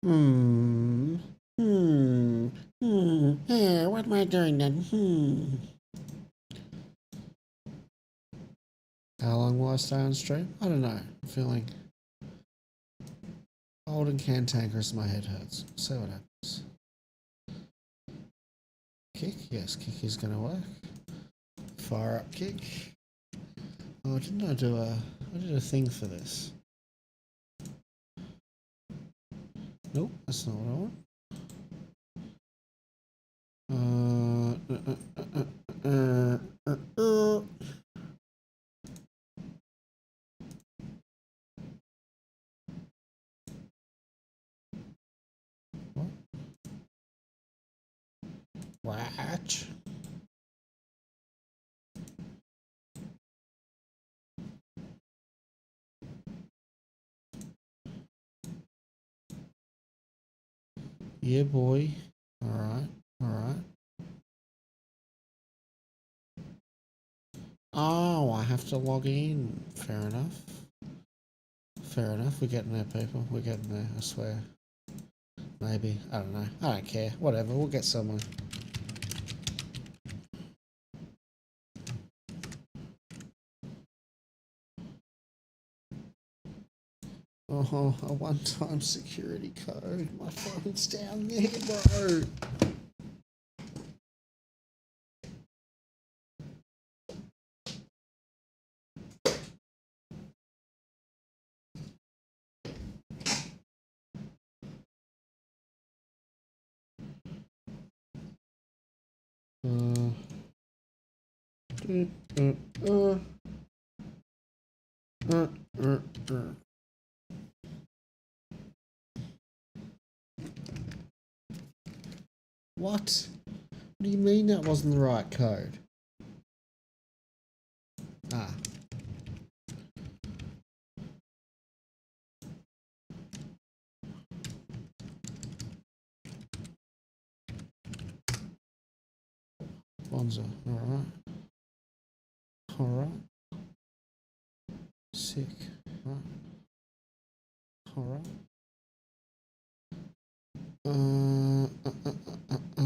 Hmm. Hmm. Yeah, what am I doing then? How long will I stay on stream? I don't know. I'm feeling old and cantankerous. My head hurts. See what happens. Kick? Yes, kick is going to work. Fire up kick. Oh, didn't I do a... I did a thing for this. Nope, that's not what I want. What? Yeah, boy. Alright, alright. Oh, I have to log in. Fair enough. Fair enough. We're getting there, people. We're getting there, I swear. Maybe. I don't know. I don't care. Whatever. We'll get somewhere. Oh, a one-time security code. My phone's down there, bro. What? What do you mean that wasn't the right code? Ah. Bonza. Alright. Alright. Sick. Alright. Alright. Uh, uh, uh, uh, uh.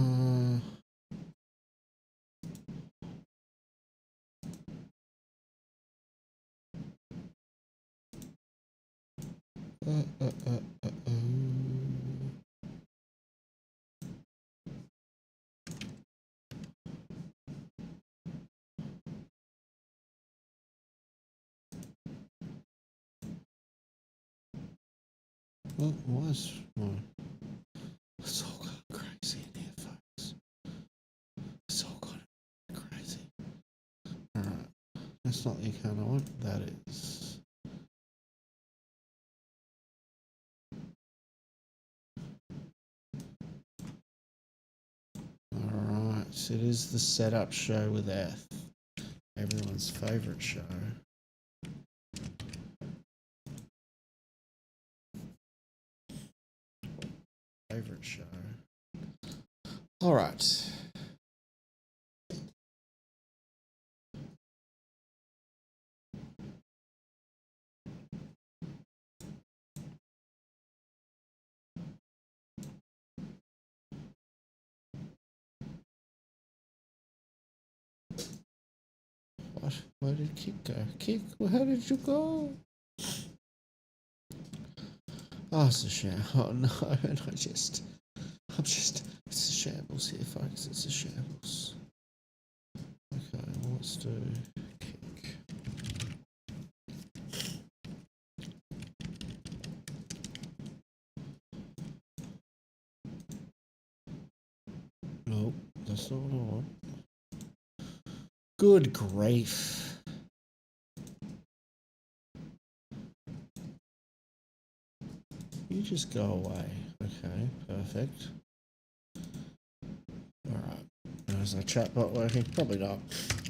Well, was it's all gone crazy in here, folks. It's all gone crazy. Alright. That's not the account I want. That is. Alright. So it is the setup show with Eth. Everyone's favourite show. Favorite show. All right. What? Where did Kick go? Kick, where did you go? Oh, it's a shame. Oh no, I'm just, it's a shambles here, folks. It's a shambles. Okay, well, let's do Kick. Nope, that's not what I want. Good grief. You just go away. Okay, perfect. Alright. Is our chatbot working? Probably not.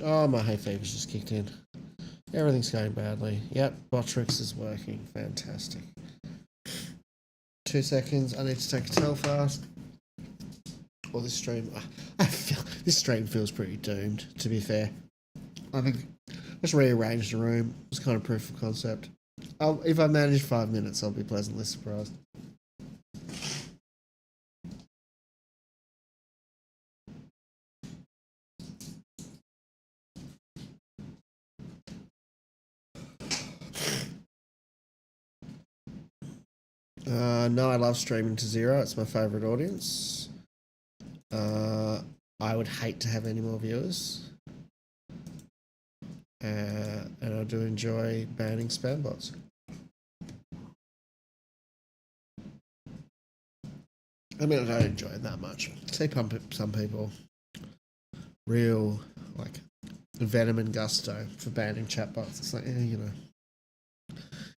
Oh, my hay fever's just kicked in. Everything's going badly. Yep, Botrix is working. Fantastic. 2 seconds. I need to take a tell fast. Or this stream. I feel this stream feels pretty doomed, to be fair. I think let's rearrange the room. It's kind of proof of concept. If I manage 5 minutes, I'll be pleasantly surprised. No, I love streaming to zero. It's my favorite audience. I would hate to have any more viewers. And I do enjoy banning spam bots. I mean, I don't enjoy it that much. See some people real, like, venom and gusto for banning chatbots. It's like, yeah, you know,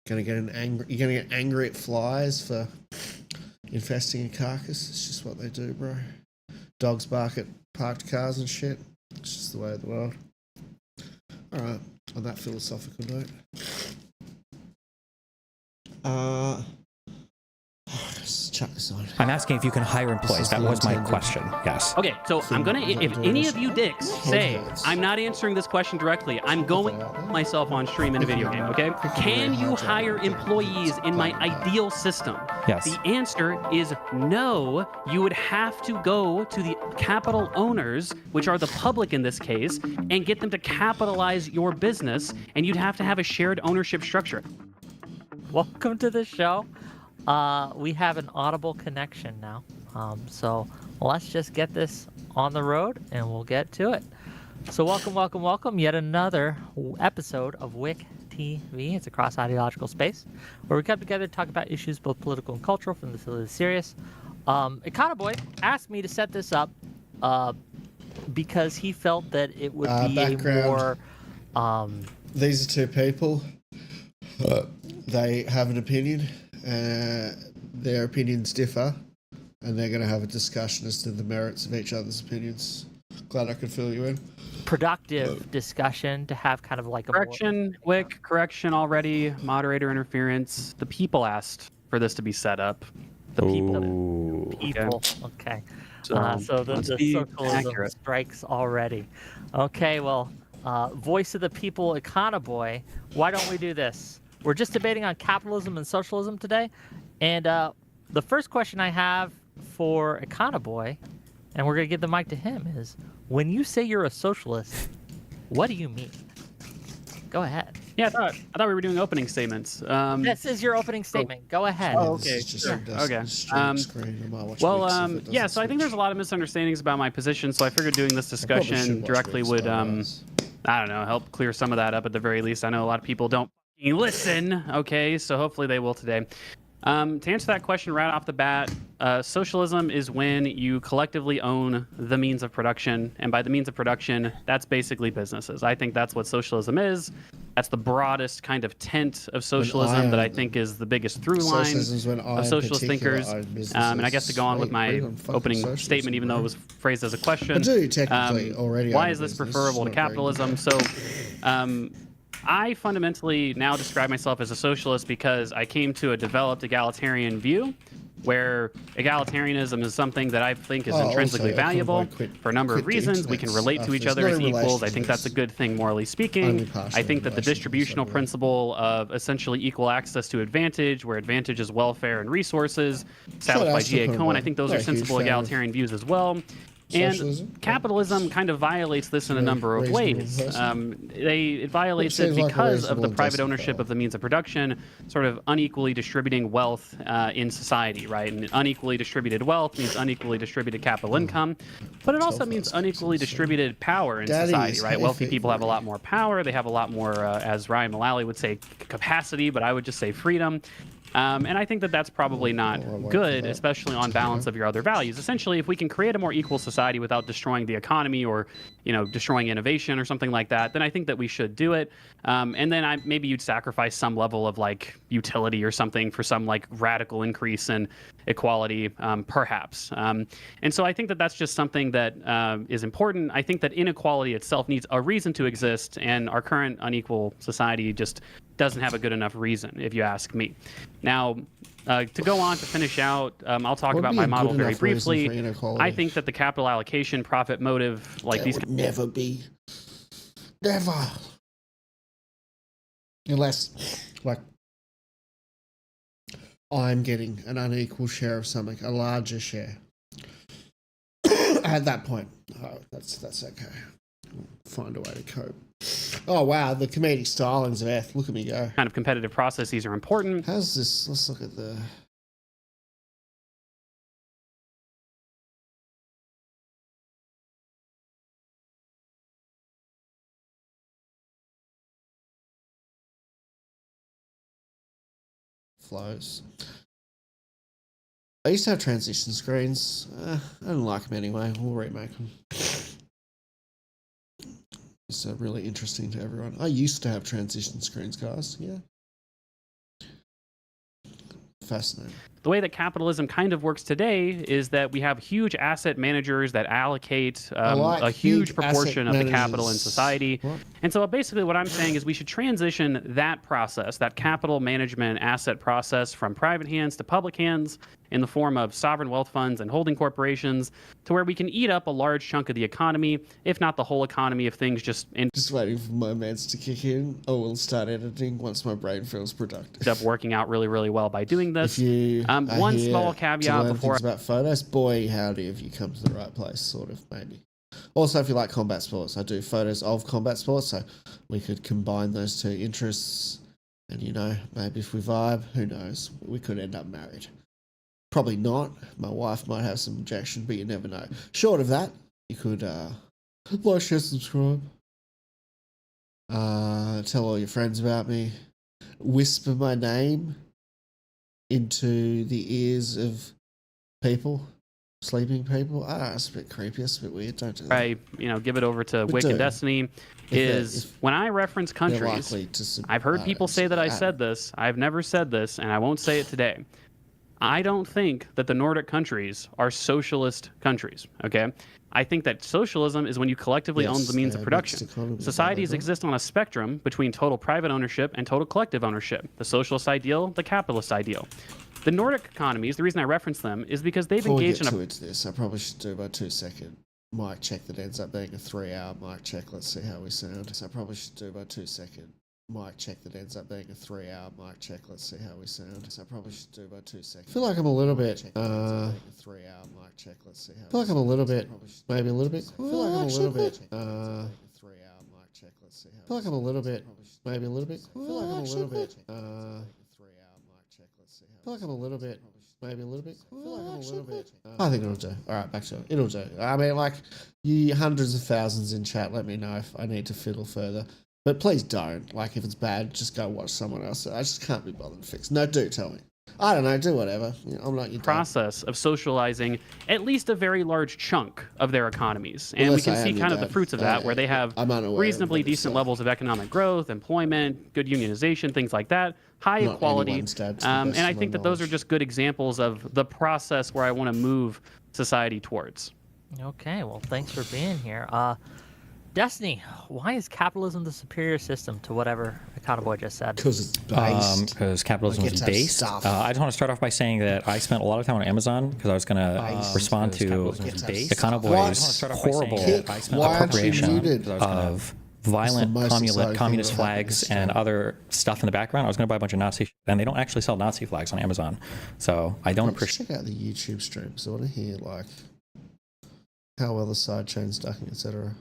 you're gonna get angry at flies for infesting a carcass. It's just what they do, bro. Dogs bark at parked cars and shit. It's just the way of the world. All right, on that philosophical note. Let's chuck this on. I'm asking if you can hire employees. That was my question. Yes. Okay, so I'm gonna, if any of you dicks say, I'm not answering this question directly, I'm going myself on stream in a video game, okay? Can you hire employees in my ideal system? Yes. The answer is no. You would have to go to the capital owners, which are the public in this case, and get them to capitalize your business, and you'd have to have a shared ownership structure. Welcome to the show. We have an audible connection now. So let's just get this on the road and we'll get to it. So welcome. Yet another episode of WIC TV. It's a cross-ideological space where we come together to talk about issues both political and cultural, from the silly to the serious. Econoboi asked me to set this up because he felt that it would be background. a more... These are two people. They have an opinion. Their opinions differ, and they're going to have a discussion as to the merits of each other's opinions. Glad I could fill you in. productive discussion to have kind of like a correction already, moderator interference. The people asked for this to be set up. The people. Okay. So the socialism strikes already. Okay, well, voice of the people, Econoboi, why don't we do this? We're just debating on capitalism and socialism today. And the first question I have for Econoboi, and we're going to give the mic to him, is when you say you're a socialist, what do you mean? Go ahead. Yeah, I thought we were doing opening statements. This is your opening statement. Go ahead. Oh, okay. Sure. Okay. So I think there's a lot of misunderstandings about my position, so I figured doing this discussion directly would, I don't know, help clear some of that up at the very least. I know a lot of people don't listen, okay, so hopefully they will today. To answer that question right off the bat, socialism is when you collectively own the means of production, and by the means of production, that's basically businesses. I think that's what socialism is. That's the broadest kind of tent of socialism that I think is the biggest through line of socialist thinkers. And I guess to go on with my opening statement, even though it was phrased as a question, I do technically already. Why is this preferable to capitalism? So, I fundamentally now describe myself as a socialist because I came to a developed egalitarian view where egalitarianism is something that I think is intrinsically valuable for a number of reasons. We can relate to each other as equals. I think that's a good thing, morally speaking. I think that the distributional principle of essentially equal access to advantage, where advantage is welfare and resources, established by G.A. Cohen, I think those are sensible egalitarian views as well. And capitalism kind of violates this in a number of ways. It violates it because of the private ownership of the means of production, sort of unequally distributing wealth in society, right? And unequally distributed wealth means unequally distributed capital income, but it also means unequally distributed power in society, right? Wealthy people have a lot more power. They have a lot more, as Ryan Mullally would say, capacity, but I would just say freedom. And I think that that's probably not good, especially on balance of your other values. Essentially, if we can create a more equal society without destroying the economy or, destroying innovation or something like that, then I think that we should do it. And then maybe you'd sacrifice some level of like utility or something for some like radical increase in equality, perhaps. And so I think that that's just something that is important. I think that inequality itself needs a reason to exist, and our current unequal society just doesn't have a good enough reason, if you ask me. Now, to go on to finish out, I'll talk about my model very briefly. I think that the capital allocation profit motive, like these, would never be, never, unless like I'm getting an unequal share of something, a larger share. At that point, that's okay. We'll find a way to cope. Oh wow, the comedic stylings of Eth. Look at me go. Kind of competitive processes are important. How's this? Let's look at the flows. I used to have transition screens. I don't like them anyway. We'll remake them. It's really interesting to everyone. I used to have transition screens, guys. Yeah. Fascinating. The way that capitalism kind of works today is that we have huge asset managers that allocate a huge proportion of the capital in society. What? And so basically what I'm saying is we should transition that process, that capital management asset process, from private hands to public hands in the form of sovereign wealth funds and holding corporations, to where we can eat up a large chunk of the economy, if not the whole economy, if things just waiting for my meds to kick in. I will start editing once my brain feels productive. end up working out really, really well by doing this. If you one small to caveat learn before things about photos, boy howdy, have you come to the right place, sort of, maybe. Also, if you like combat sports, I do photos of combat sports, so we could combine those two interests, and maybe if we vibe, who knows, we could end up married. Probably not. My wife might have some objection, but you never know. Short of that, you could like, share, subscribe, tell all your friends about me, whisper my name into the ears of people, sleeping people. It's a bit creepy. It's a bit weird. Don't do that. I give it over to Wick and Destiny. When I reference countries, I've heard people say that I said this. I've never said this, and I won't say it today. I don't think that the Nordic countries are socialist countries, okay? I think that socialism is when you collectively own the means of production. Societies exist on a spectrum between total private ownership and total collective ownership. The socialist ideal, the capitalist ideal. The Nordic economies, the reason I reference them is because they've engaged in this, I probably should do my 2-second mic check that ends up being a 3-hour mic check. Let's see how we sound. So I probably should do my 2-second mic check that ends up being a 3-hour mic check. Let's see how we sound. So I probably should do my 2 seconds. I feel like I'm a little bit. 3-hour mic check. Let's see how. I feel like I'm a little bit. Maybe a little bit. I feel like I'm a little bit. 3-hour mic check. Let's see how. I feel like I'm a little bit. Maybe a little bit. I feel like I'm a little bit. 3-hour mic check. Let's see how. I feel like I'm a little bit. Maybe a little bit. I feel like I'm a little bit. I think it'll do. All right, back to it. It'll do. I mean, like, you hundreds of thousands in chat. Let me know if I need to fiddle further. But please don't. Like, if it's bad, just go watch someone else. I just can't be bothered to fix. No, do tell me. I don't know. Do whatever. I'm not your process of socializing at least a very large chunk of their economies. And we can see kind of the fruits of that, where they have reasonably decent levels of economic growth, employment, good unionization, things like that, high equality. And I think that those are just good examples of the process where I want to move society towards. Okay, well, thanks for being here. Destiny, why is capitalism the superior system to whatever Econoboi just said? Because it's based. Because capitalism is based. I just want to start off by saying that I spent a lot of time on Amazon because I was going to respond to Econoboi's horrible appropriation of violent communist flags and other stuff in the background. I was going to buy a bunch of Nazi, and they don't actually sell Nazi flags on Amazon, so I don't appreciate. Check out the YouTube streams. I want to hear like how well the sidechain's ducking, etc.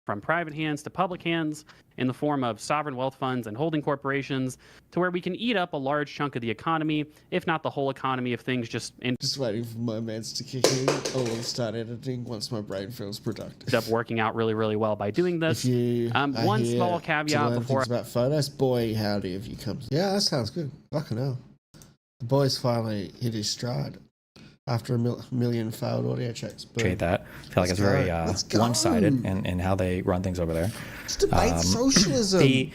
From private hands to public hands in the form of sovereign wealth funds and holding corporations, to where we can eat up a large chunk of the economy, if not the whole economy, if things just waiting for my meds to kick in. I will start editing once my brain feels productive. Up working out really, really well by doing this. One small caveat before about photos, boy howdy, if you come. Yeah, that sounds good. Fucking hell, the boy's finally hit his stride. After a million failed audio checks. Appreciate that. I feel like it's very one-sided in how they run things over there. Just debate socialism.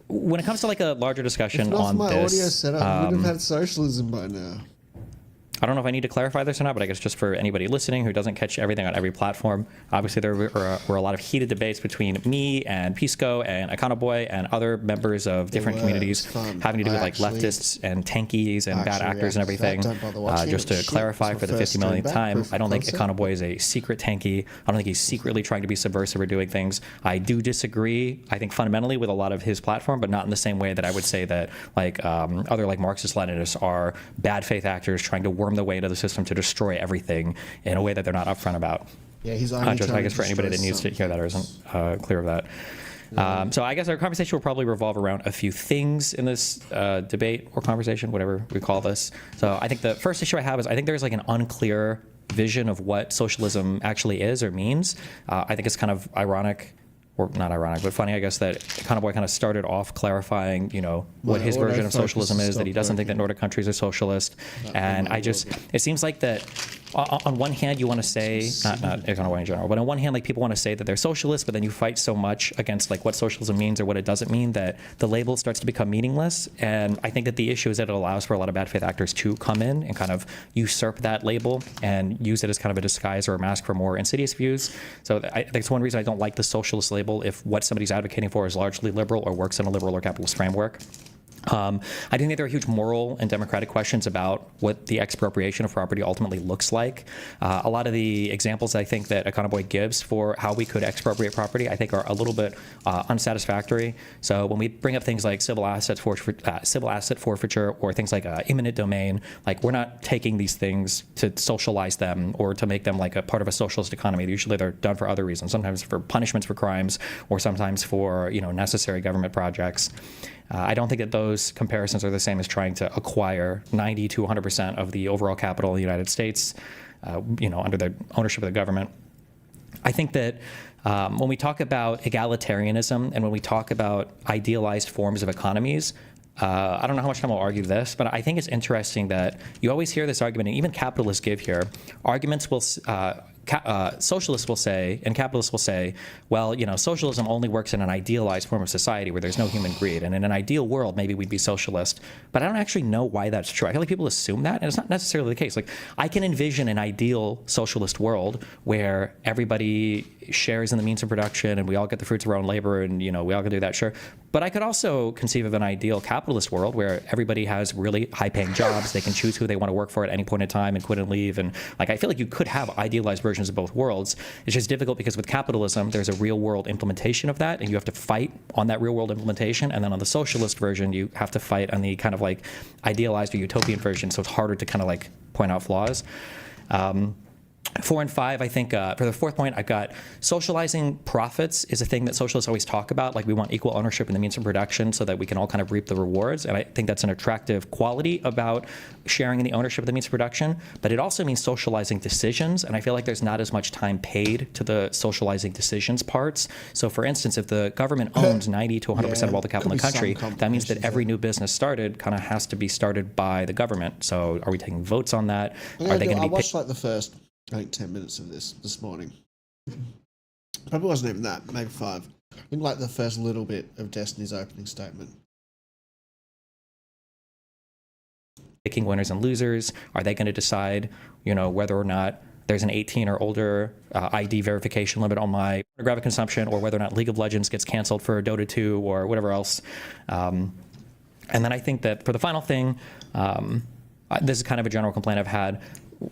When it comes to like a larger discussion on my this, audio setup, we would have had socialism by now. I don't know if I need to clarify this or not, but I guess just for anybody listening who doesn't catch everything on every platform, obviously there were a lot of heated debates between me and Pisco and Econoboi and other members of different communities having to do with like leftists and tankies and bad actors and everything. Just to clarify for the 50 millionth time, I don't think Econoboi is a secret tanky. I don't think he's secretly trying to be subversive or doing things. I do disagree, I think fundamentally, with a lot of his platform, but not in the same way that I would say that like other like Marxist-Leninists are bad faith actors trying to worm the way into the system to destroy everything in a way that they're not upfront about. Yeah, he's only just, I guess, for anybody that needs to hear that or isn't clear of that. So I guess our conversation will probably revolve around a few things in this debate or conversation, whatever we call this. So I think the first issue I have is I think there's like an unclear vision of what socialism actually is or means. I think it's kind of ironic or not ironic, but funny, I guess, that Econoboi kind of started off clarifying, what his Well, version of focus socialism is, that he stopped doesn't think that working. Nordic countries are socialist. And it seems like that on one hand, you want to say, not Econoboi in general, but on one hand, like people want to say that they're socialist, but then you fight so much against like what socialism means or what it doesn't mean that the label starts to become meaningless. And I think that the issue is that it allows for a lot of bad faith actors to come in and kind of usurp that label and use it as kind of a disguise or a mask for more insidious views. So I think it's one reason I don't like the socialist label if what somebody's advocating for is largely liberal or works in a liberal or capitalist framework. I do think there are huge moral and democratic questions about what the expropriation of property ultimately looks like. A lot of the examples I think that Econoboi gives for how we could expropriate property, I think, are a little bit unsatisfactory. So when we bring up things like civil asset forfeiture or things like eminent domain, like we're not taking these things to socialize them or to make them like a part of a socialist economy. Usually they're done for other reasons, sometimes for punishments for crimes or sometimes for necessary government projects. I don't think that those comparisons are the same as trying to acquire 90 to 100% of the overall capital of the United States, under the ownership of the government. I think that when we talk about egalitarianism and when we talk about idealized forms of economies, I don't know how much time I'll argue this, but I think it's interesting that you always hear this argument, and even capitalists give here, arguments will socialists will say, and capitalists will say, well, socialism only works in an idealized form of society where there's no human greed. And in an ideal world, maybe we'd be socialist. But I don't actually know why that's true. I feel like people assume that, and it's not necessarily the case. Like, I can envision an ideal socialist world where everybody shares in the means of production and we all get the fruits of our own labor and, we all can do that, sure. But I could also conceive of an ideal capitalist world where everybody has really high-paying jobs. They can choose who they want to work for at any point in time and quit and leave. And I feel like you could have idealized versions of both worlds. It's just difficult because with capitalism, there's a real-world implementation of that, and you have to fight on that real-world implementation. And then on the socialist version, you have to fight on the kind of like idealized or utopian version. So it's harder to kind of like point out flaws. 4 and 5, I think, for the fourth point, I've got socializing profits is a thing that socialists always talk about. Like, we want equal ownership in the means of production so that we can all kind of reap the rewards. And I think that's an attractive quality about sharing in the ownership of the means of production. But it also means socializing decisions. And I feel like there's not as much time paid to the socializing decisions parts. So, for instance, if the government owns 90 to 100% of all the capital in the country, that means that every new business started kind of has to be started by the government. So are we taking votes on that? Are they going to be... I watched like the first, I think, 10 minutes of this morning. Probably wasn't even that, maybe 5. I think like the first little bit of Destiny's opening statement. Picking winners and losers? Are they going to decide, whether or not there's an 18 or older ID verification limit on my pornographic consumption, or whether or not League of Legends gets canceled for Dota 2 or whatever else? And then I think that for the final thing, this is kind of a general complaint I've had.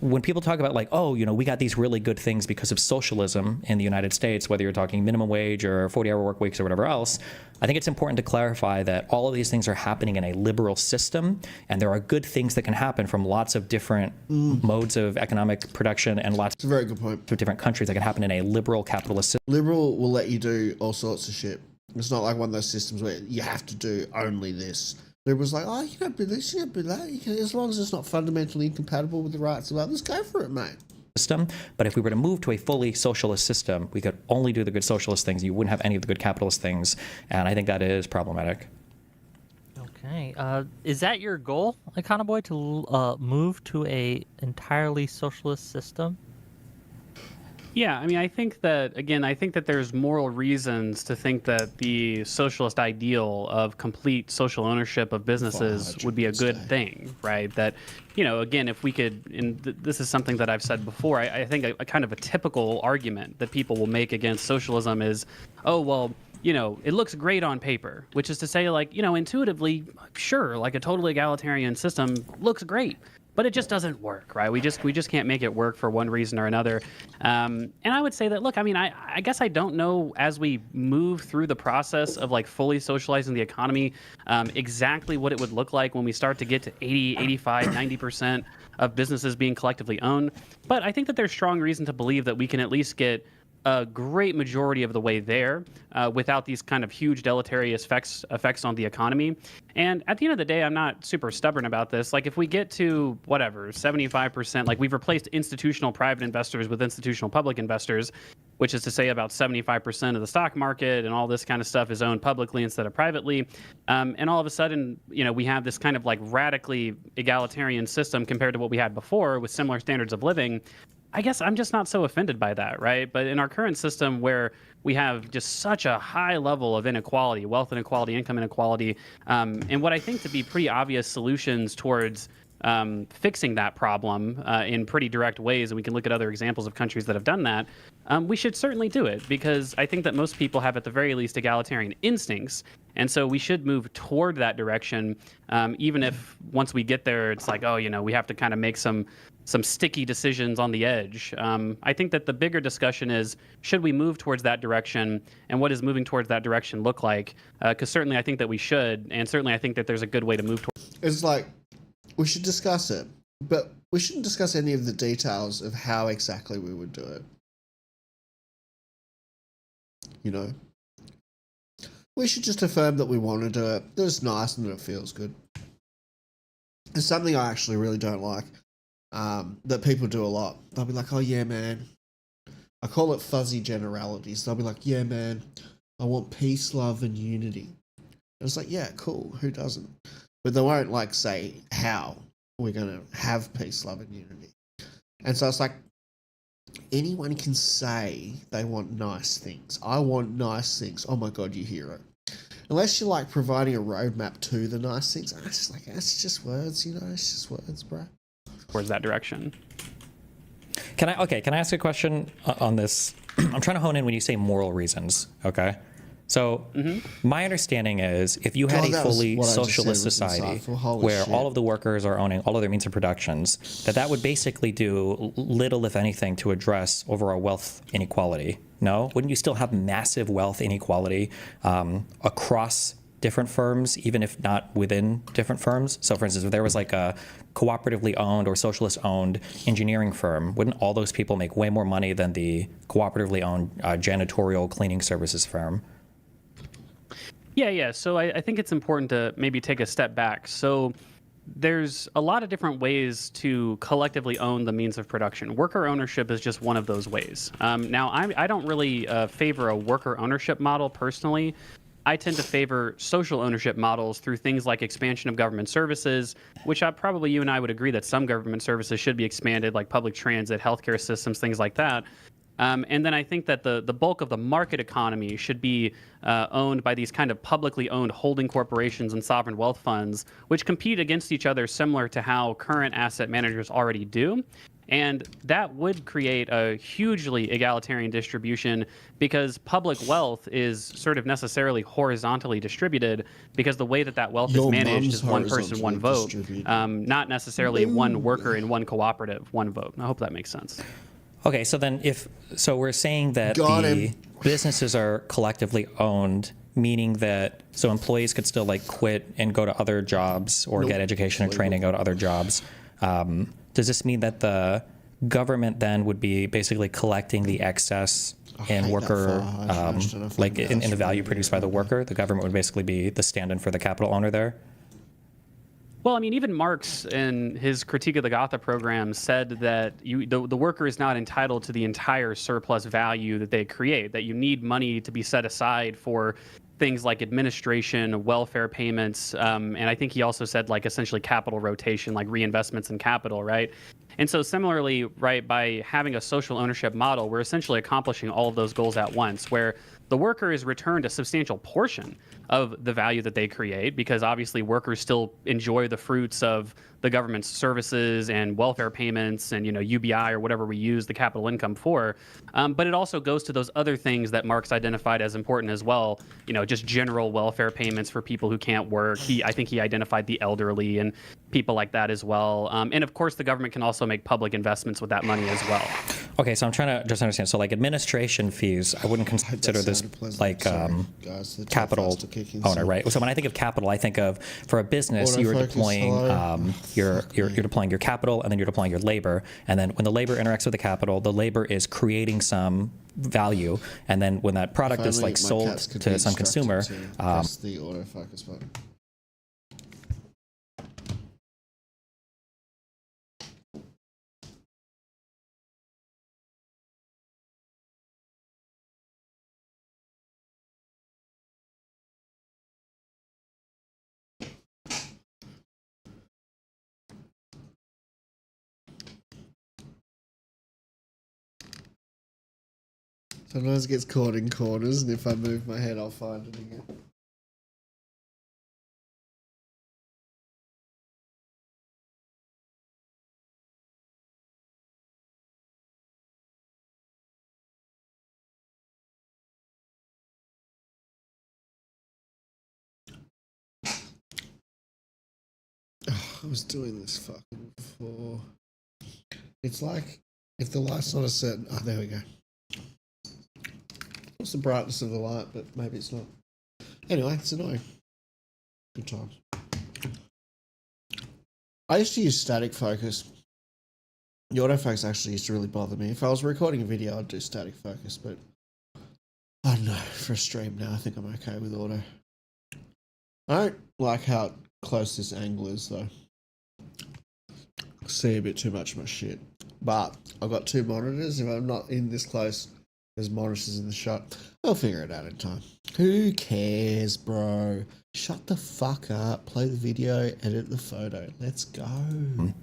When people talk about like, we got these really good things because of socialism in the United States, whether you're talking minimum wage or 40-hour work weeks or whatever else, I think it's important to clarify that all of these things are happening in a liberal system, and there are good things that can happen from lots of different modes of economic production and lots It's a very good point. of different countries that can happen in a liberal capitalist system. Liberal will let you do all sorts of shit. It's not like one of those systems where you have to do only this. Liberals like, you can't do this, you can't do that. You can, as long as it's not fundamentally incompatible with the rights of others, go for it, mate. System. But if we were to move to a fully socialist system, we could only do the good socialist things. You wouldn't have any of the good capitalist things, and I think that is problematic. Okay. Is that your goal, Econoboi, to move to a entirely socialist system? Yeah, I mean, I think that there's moral reasons to think that the socialist ideal of complete social ownership of businesses would be a good thing, right? That, again, if we could, and this is something that I've said before, I think a kind of a typical argument that people will make against socialism is, it looks great on paper, which is to say, like, intuitively, sure, like a totally egalitarian system looks great. But it just doesn't work, right? We just can't make it work for one reason or another. And I would say that, look, I mean, I guess I don't know as we move through the process of like fully socializing the economy, exactly what it would look like when we start to get to 80, 85, 90% of businesses being collectively owned. But I think that there's strong reason to believe that we can at least get a great majority of the way there without these kind of huge deleterious effects on the economy. And at the end of the day, I'm not super stubborn about this. Like, if we get to whatever 75%, like we've replaced institutional private investors with institutional public investors, which is to say about 75% of the stock market and all this kind of stuff is owned publicly instead of privately. And all of a sudden, we have this kind of like radically egalitarian system compared to what we had before with similar standards of living. I guess I'm just not so offended by that, right? But in our current system where we have just such a high level of inequality, wealth inequality, income inequality, and what I think to be pretty obvious solutions towards fixing that problem in pretty direct ways, and we can look at other examples of countries that have done that, we should certainly do it, because I think that most people have at the very least egalitarian instincts, and so we should move toward that direction, even if once we get there, it's like, we have to kind of make some sticky decisions on the edge. I think that the bigger discussion is, should we move towards that direction, and what does moving towards that direction look like? Because certainly I think that we should, and certainly I think that there's a good way to move towards. It's like, we should discuss it, but we shouldn't discuss any of the details of how exactly we would do it. We should just affirm that we want to do it, that it's nice and that it feels good. It's something I actually really don't like, that people do a lot. They'll be like, oh yeah, man. I call it fuzzy generalities. They'll be like, yeah, man, I want peace, love, and unity. And it's like, yeah, cool, who doesn't? But they won't like say how we're going to have peace, love, and unity. And so it's like, anyone can say they want nice things. I want nice things. Oh my God, you hero. Unless you're like providing a roadmap to the nice things. It's just words, it's just words, bro. Towards that direction. Can I ask a question on this? I'm trying to hone in when you say moral reasons, okay? So my understanding is, if you had a fully socialist society where all of the workers are owning all of their means of productions, that would basically do little, if anything, to address overall wealth inequality. No? Wouldn't you still have massive wealth inequality across different firms, even if not within different firms? So for instance, if there was like a cooperatively owned or socialist owned engineering firm, wouldn't all those people make way more money than the cooperatively owned janitorial cleaning services firm? Yeah. So I think it's important to maybe take a step back. So there's a lot of different ways to collectively own the means of production. Worker ownership is just one of those ways. Now, I don't really favor a worker ownership model personally. I tend to favor social ownership models through things like expansion of government services, which probably you and I would agree that some government services should be expanded, like public transit, healthcare systems, things like that. And then I think that the bulk of the market economy should be owned by these kind of publicly owned holding corporations and sovereign wealth funds, which compete against each other similar to how current asset managers already do. And that would create a hugely egalitarian distribution, because public wealth is sort of necessarily horizontally distributed, because the way that wealth is managed is one person, one vote, not necessarily one worker in one cooperative, one vote. I hope that makes sense. Okay, so then we're saying that businesses are collectively owned, meaning that so employees could still like quit and go to other jobs or get education and training, go to other jobs. Does this mean that the government then would be basically collecting the excess in worker, like in the value produced by the worker? The government would basically be the stand-in for the capital owner there? Well, I mean, even Marx in his Critique of the Gotha program said that the worker is not entitled to the entire surplus value that they create, that you need money to be set aside for things like administration, welfare payments, and I think he also said like essentially capital rotation, like reinvestments in capital, right? And so similarly, right, by having a social ownership model, we're essentially accomplishing all of those goals at once, where the worker is returned a substantial portion of the value that they create, because obviously workers still enjoy the fruits of the government's services and welfare payments and, UBI or whatever we use the capital income for. But it also goes to those other things that Marx identified as important as well, just general welfare payments for people who can't work. I think he identified the elderly and people like that as well. And of course, the government can also make public investments with that money as well. Okay, so I'm trying to just understand. So like administration fees, I wouldn't consider this like capital owner, right? So when I think of capital, I think of, for a business, you are deploying you're deploying your capital, and then you're deploying your labor, and then when the labor interacts with the labor is creating some value, and then when that product is like sold to some consumer, press the autofocus button. Sometimes it gets caught in corners, and if I move my head, I'll find it again. Oh, I was doing this fucking before. It's like if the light's not a certain. Oh, there we go. What's the brightness of the light? But maybe it's not. Anyway, it's annoying. Good times. I used to use static focus. The autofocus actually used to really bother me. If I was recording a video, I'd do static focus, but I don't know. For a stream now, I think I'm okay with auto. I don't like how close this angle is, though. I see a bit too much of my shit. But I've got two monitors. If I'm not in this close, there's monitors in the shot. I'll figure it out in time. Who cares, bro? Shut the fuck up. Play the video, edit the photo. Let's go.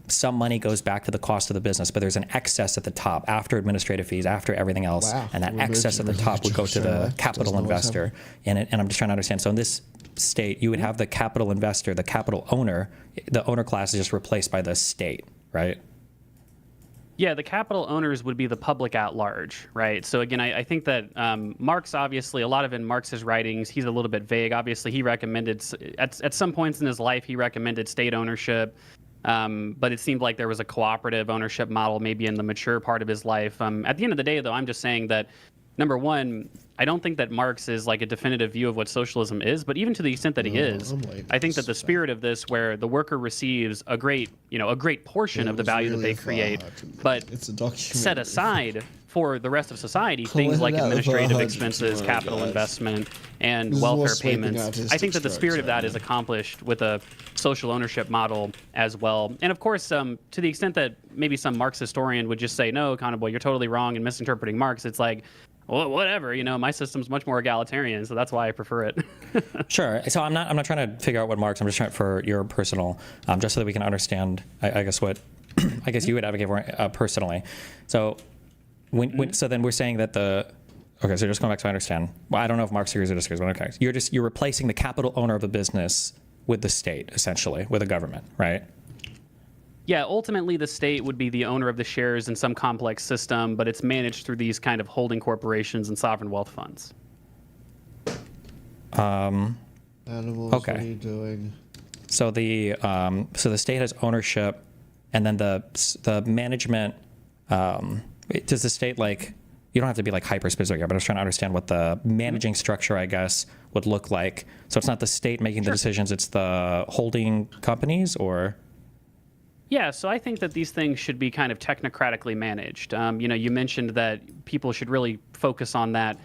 Some money goes back to the cost of the business, but there's an excess at the top after administrative fees, after everything else. Wow. And that We're excess at the moving top would go to the really capital doesn't always investor. And I'm just trying to understand. So in this state, you would have the capital investor, the capital owner. The owner class is just replaced by the state, right? Yeah, the capital owners would be the public at large, right? So again, I think that Marx, obviously, a lot of in Marx's writings, he's a little bit vague. Obviously, he recommended, at some points in his life, he recommended state ownership, but it seemed like there was a cooperative ownership model maybe in the mature part of his life. At the end of the day, though, I'm just saying that, number one, I don't think that Marx is like a definitive view of what socialism is, but even to the extent that he is, I think that the spirit of this, where the worker receives a great portion of the value that they create, but it's a set aside for the rest of society, things like administrative expenses, capital investment, and welfare payments. I think that the spirit of that is accomplished with a social ownership model as well. And of course, to the extent that maybe some Marx historian would just say, no, Econoboi, you're totally wrong and misinterpreting Marx, it's like, well, whatever, my system's much more egalitarian, so that's why I prefer it. Sure. So I'm not trying to figure out what Marx. I'm just trying for your personal, just so that we can understand, I guess what I guess you would advocate for personally. So so then we're saying that okay, so just going back to understand. Well, I don't know if Marx agrees or disagrees, but okay. You're replacing the capital owner of the business with the state, essentially, with the government, right? Yeah, ultimately the state would be the owner of the shares in some complex system, but it's managed through these kind of holding corporations and sovereign wealth funds. Animals, okay. What are you doing? So the state has ownership, and then the management. Does the state you don't have to be hyper specific here, but I was trying to understand what the managing structure, I guess, would look like. So it's not the state making the decisions; it's the holding companies, or. Yeah, so I think that these things should be kind of technocratically managed. You mentioned that people should really focus on that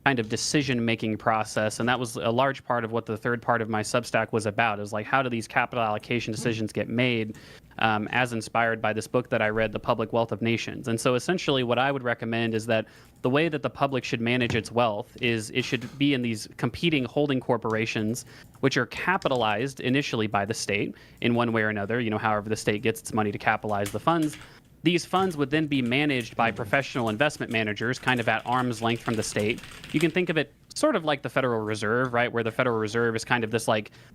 kind of decision-making process, and that was a large part of what the third part of my Substack was about, is how do these capital allocation decisions get made, as inspired by this book that I read, The Public Wealth of Nations. And so essentially what I would recommend is that the way that the public should manage its wealth is it should be in these competing holding corporations, which are capitalized initially by the state in one way or another, however the state gets its money to capitalize the funds. These funds would then be managed by professional investment managers, kind of at arm's length from the state. You can think of it sort of like the Federal Reserve, right? Where the Federal Reserve is kind of this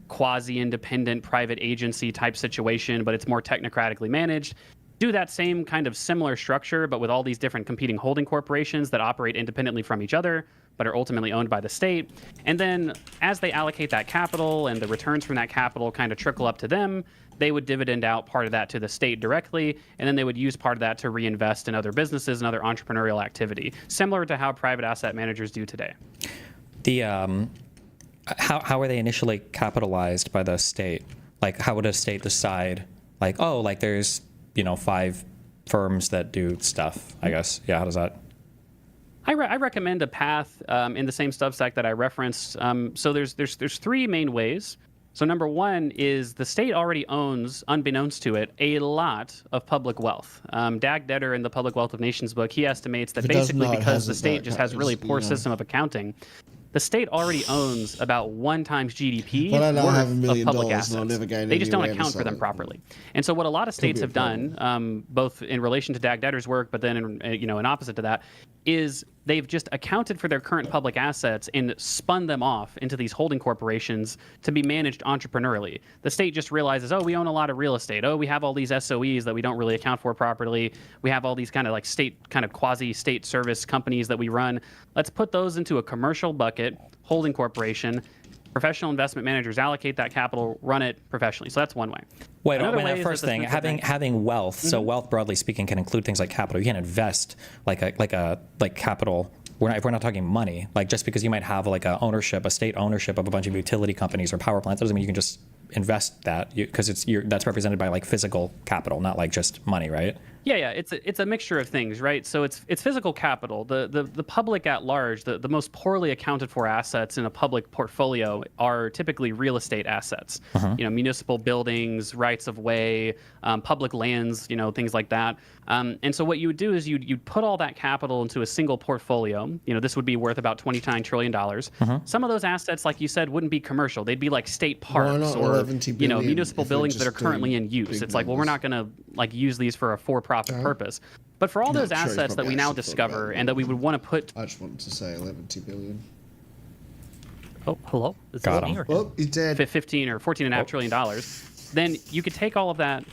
quasi-independent private agency type situation, but it's more technocratically managed. Do that same kind of similar structure, but with all these different competing holding corporations that operate independently from each other, but are ultimately owned by the state. And then as they allocate that capital and the returns from that capital kind of trickle up to them, they would dividend out part of that to the state directly, and then they would use part of that to reinvest in other businesses and other entrepreneurial activity, similar to how private asset managers do today. How are they initially capitalized by the state? How would a state decide, there's 5 firms that do stuff, I guess. Yeah, how does that? I recommend a path in the same Substack that I referenced. So there's 3 main ways. So number one is the state already owns, unbeknownst to it, a lot of public wealth. Dag Detter in the Public Wealth of Nations book, he estimates that basically because the state just has a really poor system of accounting, the state already owns about 1 times GDP But I don't have $1 worth million of public and I'll assets. never gain They just any don't awareness account for of them it. properly. And so what a lot of states be a have done, both in relation to Dag Detter's work, but then in opposite to that, is they've just accounted for their current public assets and spun them off into these holding corporations to be managed entrepreneurially. The state just realizes, oh, we own a lot of real estate. Oh, we have all these SOEs that we don't really account for properly. We have all these kind of like kind of quasi-state service companies that we run. Let's put those into a commercial bucket, holding corporation. Professional investment managers allocate that capital, run it professionally. So that's one way. Wait, Another wait, way that is first that the thing, central bank- having wealth. So wealth, broadly speaking, can include things like capital. You can't invest like capital. If we're not talking money, like just because you might have like a state ownership of a bunch of utility companies or power plants, doesn't mean you can just invest that, because that's represented by like physical capital, not like just money, right? Yeah, it's a mixture of things, right? So it's physical capital. The public at large, the most poorly accounted for assets in a public portfolio are typically real estate assets. Municipal buildings, rights of way, public lands, things like that. And so what you would do is you'd put all that capital into a single portfolio. This would be worth about $29 trillion. Some of those assets, like you said, wouldn't be commercial. They'd be like state parks or municipal buildings that are currently in use. It's like, well, we're not going to like use these for a for-profit purpose. But for all those assets that we now discover and that we would want to put... I just wanted to say 11 billion. Oh, hello? Is Got this him. me or Oh, he's dead. 15 or $14.5 trillion dollars, then you could take all of that...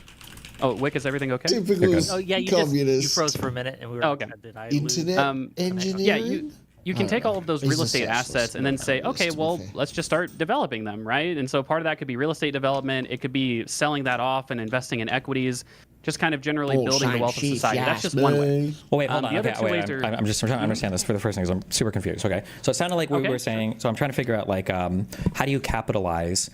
Oh, Wick, is everything okay? Typical Oh, yeah, you communist. froze for a minute and we were Oh, okay. did I lose? Internet engineering? You can take all of those He's real a estate socialist, assets and then not say, communist, okay, to be well, fair. let's just start developing them, right? And so part of that could be real estate development. It could be selling that off and investing in equities, just kind of generally building the wealth of society. That's just one way. Well, wait, hold on. The other Okay, two wait, ways are... I'm trying to understand this for the first thing, because I'm super confused. Okay, so it sounded like we Okay, were saying. So I'm trying to figure out like how do you capitalize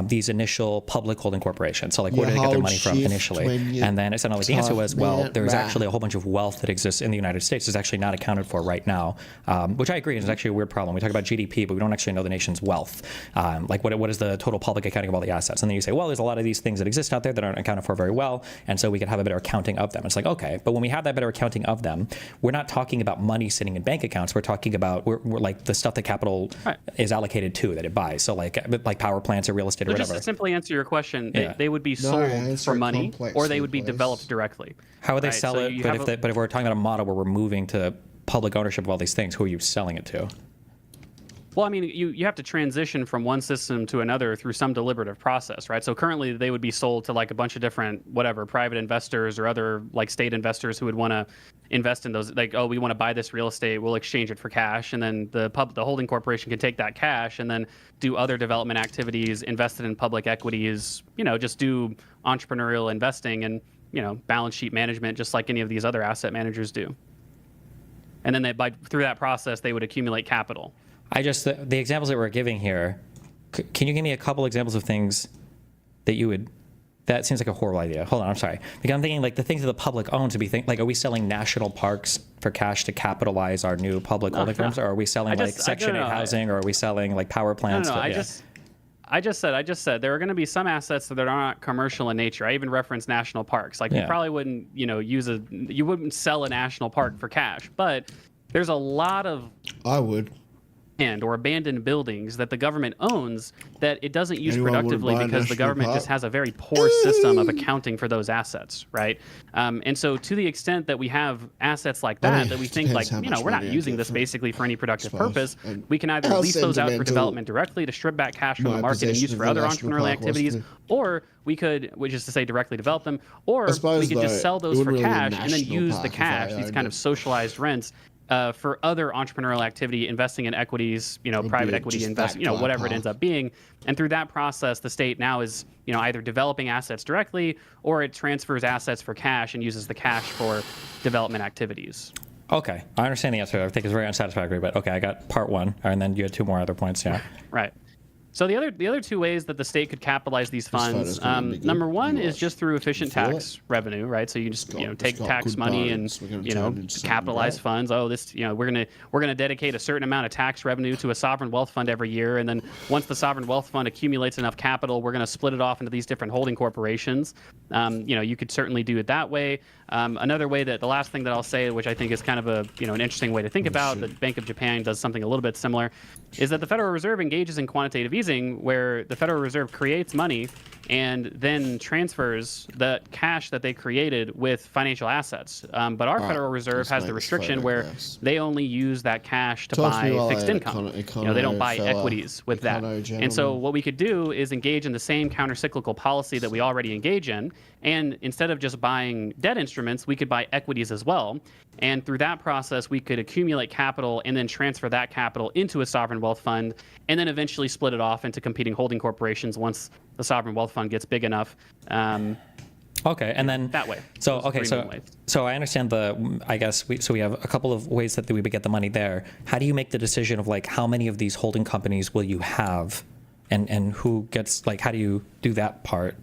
these initial public holding corporations? So like where do they get their money from initially? And then it sounded like the answer was, well, there's actually a whole bunch of wealth that exists in the United States that's actually not accounted for right now, which I agree is actually a weird problem. We talk about GDP, but we don't actually know the nation's wealth. Like what is the total public accounting of all the assets? And then you say, well, there's a lot of these things that exist out there that aren't accounted for very well, and so we could have a better accounting of them. It's like, okay, but when we have that better accounting of them, we're not talking about money sitting in bank accounts. We're talking about we're like the stuff that capital is allocated to, that it buys. So like power plants or real estate or So whatever. just to simply answer your question, Yeah. they would be sold for money, or they would be developed directly. How would they right? sell So it? you But have if we're talking about a model where we're moving to public ownership of all these things, who are you selling it to? Well, I mean, you have to transition from one system to another through some deliberative process, right? So currently they would be sold to like a bunch of different, private investors or other like state investors who would want to invest in those. Like, oh, we want to buy this real estate, we'll exchange it for cash. And then the holding corporation can take that cash and then do other development activities, invested in public equities, just do entrepreneurial investing and, balance sheet management, just like any of these other asset managers do. And then through that process, they would accumulate capital. The examples that we're giving here, can you give me a couple examples of things that you would, that seems like a horrible idea. Hold on, I'm sorry. Because I'm thinking like the things that the public owns, like are we selling national parks for cash to capitalize our new public holding firms? Or are we selling Section 8 housing, or are we selling like power plants? No, I just said there are going to be some assets that are not commercial in nature. I even referenced national parks. Like you probably wouldn't, you wouldn't sell a national park for cash, but there's a lot of... I would. Or abandoned buildings that the government owns that it doesn't use Anyone productively wanna buy a because the national government park? just has a very poor system of accounting for those assets, right? And so to the extent that we have assets like that, that we think depends like, how much we're not money I using get this for it, basically for any productive suppose. purpose, And we can either how lease those out for sentimental development directly to strip back cash from my the market and use possession for of other the national entrepreneurial park was activities, to- or we could, which is to say directly develop them, or we suppose, could just though, sell it those for wouldn't really be a cash and then national use park the if I cash, these owned kind it. of socialized rents, for other entrepreneurial activity, investing in equities, private be equity just invest, back to our whatever it path. ends up being. And through that process, the state now is, either developing assets directly or it transfers assets for cash and uses the cash for development activities. Okay, I understand the answer. I think it's very unsatisfactory, but okay, I got part one, and then you had two more other points. Yeah. Right. So the other two ways that the state could capitalize these funds, photo's gonna be good. number one You is watch. just through efficient You feel tax revenue, right? So you just got- take it's got tax good money bones. We're and gonna turn it into something capitalize great. funds. Oh, this we're gonna dedicate a certain amount of tax revenue to a sovereign wealth fund every year, and then once the sovereign wealth fund accumulates enough capital, we're gonna split it off into these different holding corporations. You could certainly do it that way. Another way that the last thing that I'll say, which I think is kind of a an interesting way to think about, the Bank of Japan does something a little bit similar, is that the Federal Reserve engages in quantitative freezing where the Federal Reserve creates money and then transfers the cash that they created with financial assets. But our Federal Reserve let's has make the this restriction where photographs. they only use that cash to Talk to me buy while fixed I income. econo They don't buy fella, equities with that. econo And so gentleman. what we could do is engage in the same countercyclical policy that we already engage in. And instead of just buying debt instruments, we could buy equities as well. And through that process, we could accumulate capital and then transfer that capital into a sovereign wealth fund, and then eventually split it off into competing holding corporations once the sovereign wealth fund gets big enough. Okay, and then that way. So Those okay, three main ways. so I understand we have a couple of ways that we would get the money there. How do you make the decision of like how many of these holding companies will you have, and who gets like how do you do that part?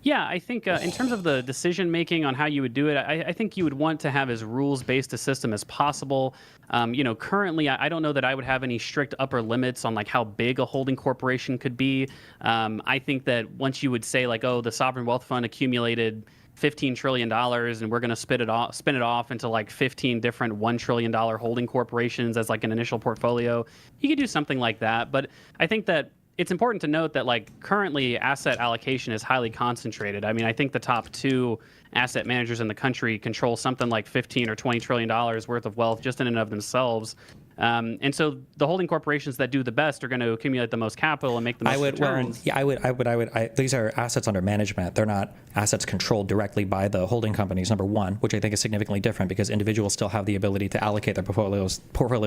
Yeah, I think in terms of the decision making on how you would do it, I think you would want to have as rules based a system as possible. Currently, I don't know that I would have any strict upper limits on like how big a holding corporation could be. I think that once you would say like, oh, the sovereign wealth fund accumulated $15 trillion and we're going to spin it off into like 15 different $1 trillion holding corporations as like an initial portfolio, you could do something like that. But I think that it's important to note that like currently asset allocation is highly concentrated. I mean, I think the top 2 asset managers in the country control something like 15 or 20 trillion dollars worth of wealth just in and of themselves. And so the holding corporations that do the best are going to accumulate the most capital and make the most returns. These are assets under management. They're not assets controlled directly by the holding companies, number one, which I think is significantly different because individuals still have the ability to allocate their portfolios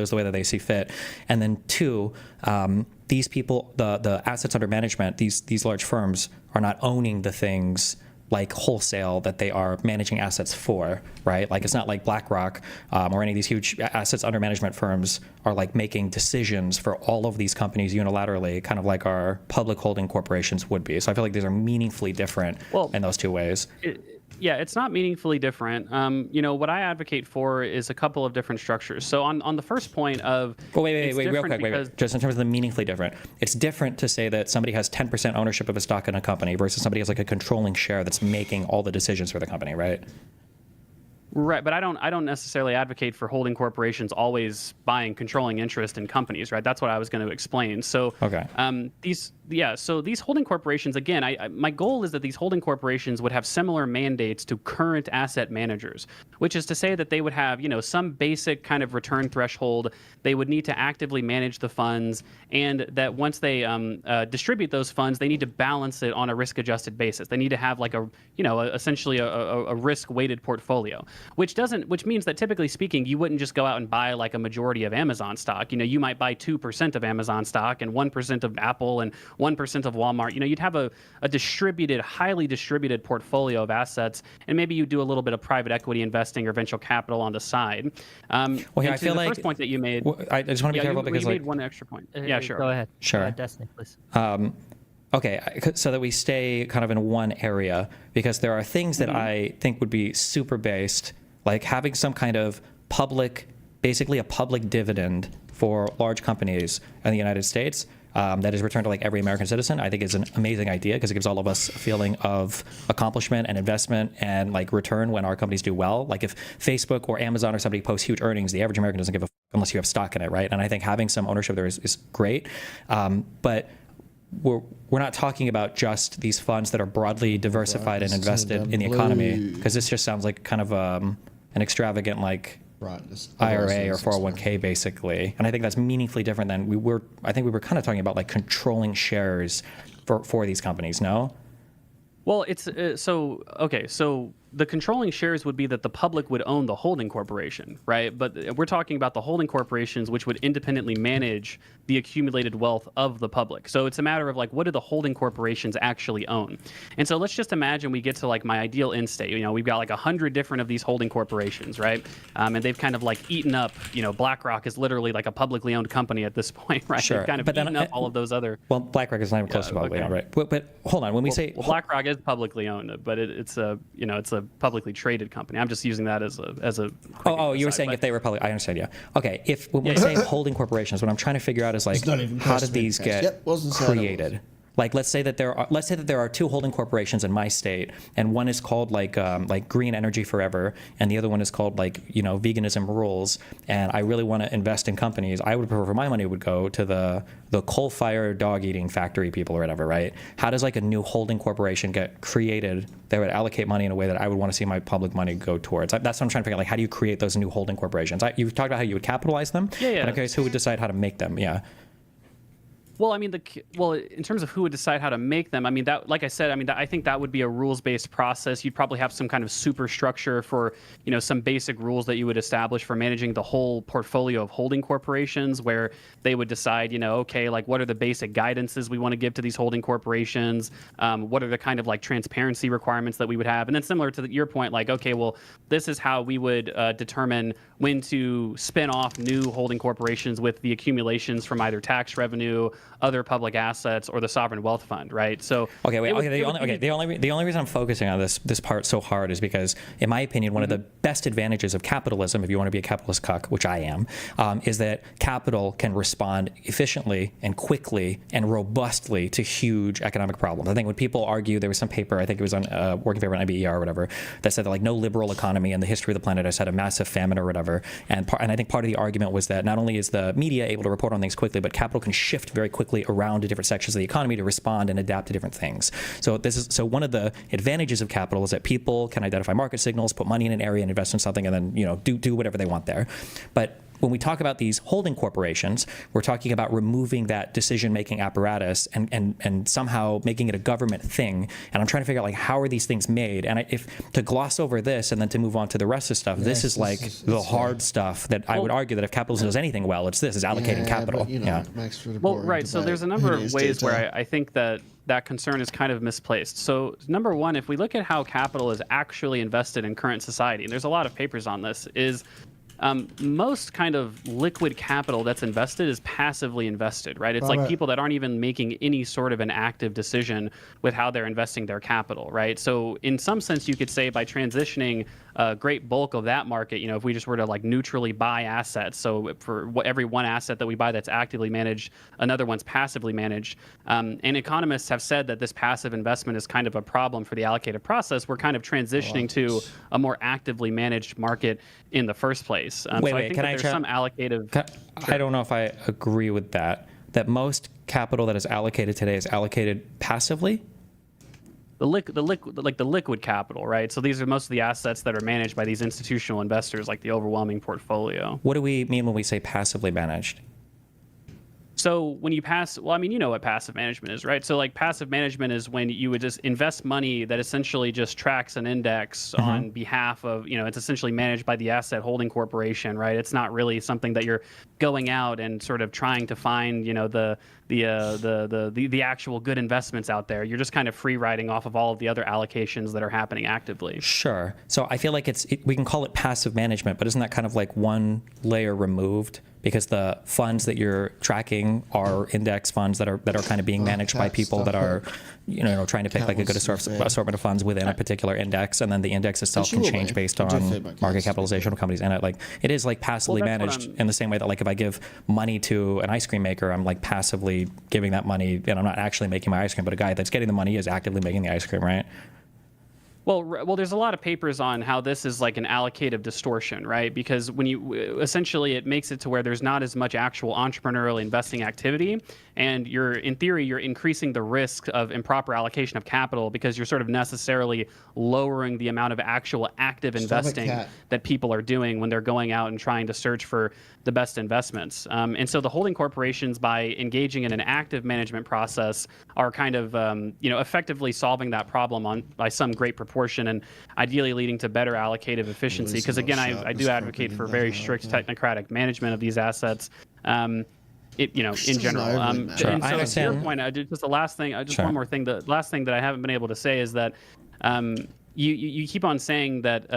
the way that they see fit. And then 2, these people, the assets under management, these large firms are not owning the things like wholesale that they are managing assets for, right? Like it's not like BlackRock or any of these huge assets under management firms are like making decisions for all of these companies unilaterally, kind of like our public holding corporations would be. So I feel like these are meaningfully different in those 2 ways. Yeah, it's not meaningfully different. What I advocate for is a couple of different structures. So on the first point of wait, real quick, wait. Just in terms of the meaningfully different, it's different to say that somebody has 10% ownership of a stock in a company versus somebody has like a controlling share that's making all the decisions for the company, right? Right, but I don't necessarily advocate for holding corporations always buying controlling interest in companies, right? That's what I was going to explain. So, okay. So these holding corporations, again, my goal is that these holding corporations would have similar mandates to current asset managers, which is to say that they would have, some basic kind of return threshold. They would need to actively manage the funds, and that once they distribute those funds, they need to balance it on a risk-adjusted basis. They need to have like essentially a risk-weighted portfolio. Which means that typically speaking, you wouldn't just go out and buy like a majority of Amazon stock. You might buy 2% of Amazon stock and 1% of Apple and 1% of Walmart. You'd have a highly distributed portfolio of assets, and maybe you do a little bit of private equity investing or venture capital on the side. I feel the like first point that you made. I just want to be careful because you made one extra point. Yeah, sure. Go ahead. Sure. Go ahead, Destiny, please. Okay, so that we stay kind of in one area, because there are things that I think would be super based, like having some kind of basically a public dividend for large companies in the United States that is returned to like every American citizen. I think is an amazing idea because it gives all of us a feeling of accomplishment and investment and like return when our companies do well. Like if Facebook or Amazon or somebody posts huge earnings, the average American doesn't give a f- unless you have stock in it, right? And I think having some ownership there is great. But we're not talking about just these funds that are broadly diversified and invested in the economy, because this just sounds like kind of an extravagant like IRA or 401k basically. And I think that's meaningfully different than I think we were kind of talking about like controlling shares for these companies, no? Well, it's so the controlling shares would be that the public would own the holding corporation, right? But we're talking about the holding corporations, which would independently manage the accumulated wealth of the public. So it's a matter of like, what do the holding corporations actually own? And so let's just imagine we get to like my ideal end state. We've got like 100 different of these holding corporations, right? And they've kind of like eaten up, BlackRock is literally like a publically owned company at this point, right? Sure. They've kind of eaten up all of those other. Well, BlackRock is not even close to publicly owned, right? But hold on, when we say BlackRock is publicly owned, but it's a publicly traded company. I'm just using that as a. You were saying if they were public. I understand. Yeah. Okay. When we say holding corporations, what I'm trying to figure out is like how did these get created? Like let's say that there are two holding corporations in my state, and one is called like Green Energy Forever, and the other one is called like Veganism Rules. And I really want to invest in companies. I would prefer my money would go to the coal-fired dog-eating factory people or whatever, right? How does like a new holding corporation get created that would allocate money in a way that I would want to see my public money go towards? That's what I'm trying to figure out. Like, how do you create those new holding corporations? You've talked about how you would capitalize them. Yeah. But I'm curious who would decide how to make them. Yeah. Well, I mean, in terms of who would decide how to make them, I mean, that, like I said, I mean, I think that would be a rules-based process. You'd probably have some kind of superstructure for, some basic rules that you would establish for managing the whole portfolio of holding corporations, where they would decide, okay, like what are the basic guidances we want to give to these holding corporations? What are the kind of like transparency requirements that we would have? And then similar to your point, like, okay, well, this is how we would determine when to spin off new holding corporations with the accumulations from either tax revenue, other public assets, or the sovereign wealth fund, right? So the only reason I'm focusing on this part so hard is because, in my opinion, one of the best advantages of capitalism, if you want to be a capitalist cuck, which I am, is that capital can respond efficiently and quickly and robustly to huge economic problems. I think when people argue, there was some paper, I think it was on Working Paper on IBER or whatever, that said that like no liberal economy in the history of the planet has had a massive famine or whatever. And I think part of the argument was that not only is the media able to report on things quickly, but capital can shift very quickly around to different sections of the economy to respond and adapt to different things. So one of the advantages of capital is that people can identify market signals, put money in an area and invest in something, and then do whatever they want there. But when we talk about these holding corporations, we're talking about removing that decision-making apparatus and somehow making it a government thing. And I'm trying to figure out like how are these things made? And if to gloss over this and then to move on to the rest of the stuff, this is like the hard stuff that I would argue that if capitalism does anything well, it's this, is allocating capital. But, it makes for the Well, boring right. So debate. there's a number It of is ways where detail. I think that concern is kind of misplaced. So number one, if we look at how capital is actually invested in current society, and there's a lot of papers on this, is most kind of liquid capital that's invested is passively invested, right? It's like people that aren't even making any sort of an active decision with how they're investing their capital, right? So in some sense, you could say by transitioning a great bulk of that market, if we just were to like neutrally buy assets, so for every one asset that we buy that's actively managed, another one's passively managed. And economists have said that this passive investment is kind of a problem for the allocative process. We're kind of transitioning to a more actively managed market in the first place. So I think that there's some allocative. I don't know if I agree with that. That most capital that is allocated today is allocated passively. The liquid capital, right? So these are most of the assets that are managed by these institutional investors, like the overwhelming portfolio. What do we mean when we say passively managed? So when you well, I mean, you know what passive management is, right? So like passive management is when you would just invest money that essentially just tracks an index on behalf of, it's essentially managed by the asset holding corporation, right? It's not really something that you're going out and sort of trying to find, the actual good investments out there. You're just kind of free riding off of all of the other allocations that are happening actively. Sure. So I feel like we can call it passive management, but isn't that kind of like one layer removed? Because the funds that you're tracking are index funds that are kind of being managed by people that are, trying to pick like a good assortment of funds within a particular index, and then the index itself can change based on market capitalization of companies. And it is like passively managed in the same way that like if I give money to an ice cream maker, I'm like passively giving that money, and I'm not actually making my ice cream, but a guy that's getting the money is actively making the ice cream, right? Well, there's a lot of papers on how this is like an allocative distortion, right? Because when essentially it makes it to where there's not as much actual entrepreneurial investing activity, and in theory, you're increasing the risk of improper allocation of capital because you're sort of necessarily lowering the amount of actual active investing that people are doing when they're going out and trying to search for the best investments. And so the holding corporations, by engaging in an active management process, are kind of effectively solving that problem by some great proportion, and ideally leading to better allocative efficiency. Because again, I do advocate for very strict technocratic management of these assets. In general. And so to your point, just the last thing, one more thing. The last thing that I haven't been able to say is that you keep on saying that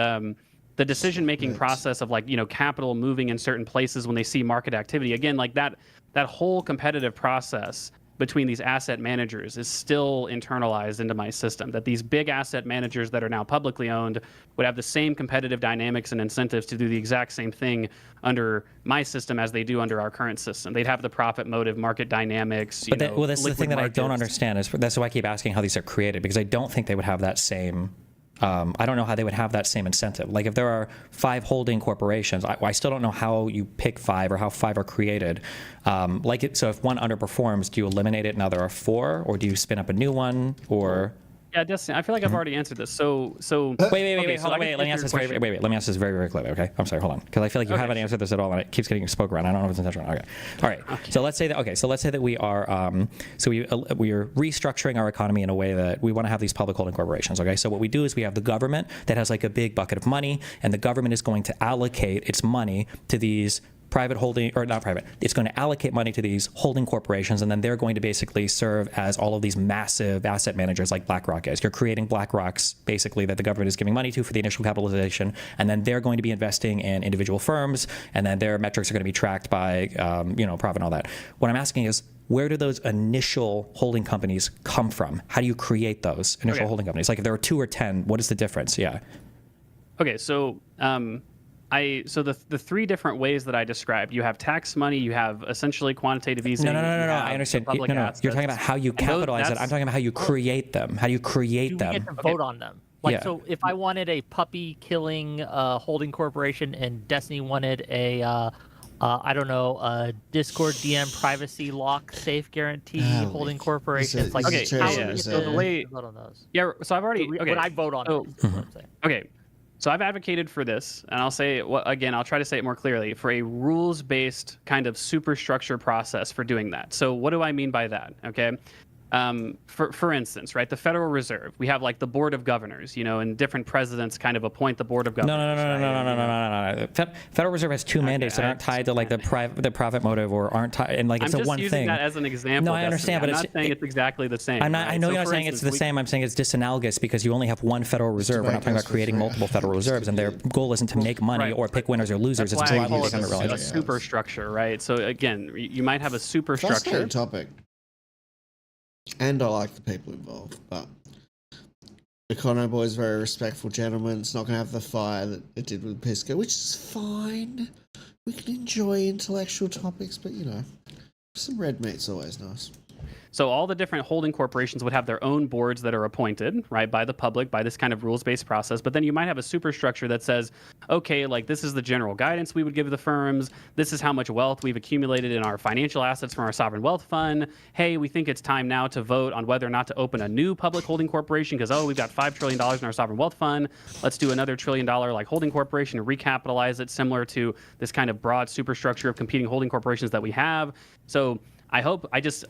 the decision-making process of capital moving in certain places when they see market activity, again, like that whole competitive process between these asset managers is still internalized into my system, that these big asset managers that are now publicly owned would have the same competitive dynamics and incentives to do the exact same thing under my system as they do under our current system. They'd have the profit motive, market dynamics. Well, that's the thing that I don't markets. understand. That's why I keep asking how these are created, because I don't think they would have that same. I don't know how they would have that same incentive. Like if there are 5 holding corporations, I still don't know how you pick 5 or how 5 are created. So if one underperforms, do you eliminate it? Now there are 4, or do you spin up a new one? Or Yeah, Destiny, I feel like I've already answered this. So wait, hold on, let me answer this very, let me answer this very, very clearly, okay? I'm sorry, hold on, because I feel like you haven't answered this at all, and it keeps getting spoke around. I don't know if it's intentional. Okay, all right. Okay. So let's say that we are, we are restructuring our economy in a way that we want to have these public holding corporations. Okay, so what we do is we have the government that has like a big bucket of money, and the government is going to allocate its money to these private holding, or not private, it's going to allocate money to these holding corporations, and then they're going to basically serve as all of these massive asset managers like BlackRock is. You're creating BlackRocks, basically, that the government is giving money to for the initial capitalization, and then they're going to be investing in individual firms, and then their metrics are going to be tracked by, profit and all that. What I'm asking is, where do those initial holding companies come from? How do you create those initial holding companies? Like if there are 2 or 10, what is the difference? Yeah. Okay, so the 3 different ways that I described, you have tax money, you have essentially quantitative easing. No. I understand. No. You're talking about how you capitalize it. I'm talking about how you create them. How do you create them? We get to vote on them. So if I wanted a puppy killing holding corporation and Destiny wanted a Discord DM privacy lock safe guarantee holding corporation. It's like, okay, how yeah, so the way vote on those? Yeah, so I've already Would I vote on those? Is what I'm saying. Okay. So I've advocated for this, and I'll say, again, I'll try to say it more clearly, for a rules-based kind of superstructure process for doing that. So what do I mean by that? Okay. For instance, right, the Federal Reserve, we have like the Board of Governors, and different presidents kind of appoint the Board of Governors. No. Federal Reserve has 2 mandates that aren't tied to like the profit motive, or aren't tied, and like it's a one thing. I'm just using that as an example. No, I understand, but I'm not saying it's exactly the same. I know you're not saying it's the same. I'm saying it's disanalogous because you only have one Federal Reserve. We're not talking about creating multiple Federal Reserves, and their goal isn't to make money or pick winners or losers. That's it's to why I allow call you to become it a superstructure, right? So again, you might have a superstructure. Fascinating topic. And I like the people involved, but Econoboi is a very respectful gentleman. It's not going to have the fire that it did with Pisco, which is fine. We can enjoy intellectual topics, but some red meat's always nice. So all the different holding corporations would have their own boards that are appointed, right, by the public, by this kind of rules-based process. But then you might have a superstructure that says, okay, like this is the general guidance we would give the firms. This is how much wealth we've accumulated in our financial assets from our sovereign wealth fund. Hey, we think it's time now to vote on whether or not to open a new public holding corporation because, we've got $5 trillion in our sovereign wealth fund. Let's do another $1 trillion like holding corporation and recapitalize it similar to this kind of broad superstructure of competing holding corporations that we have. So I just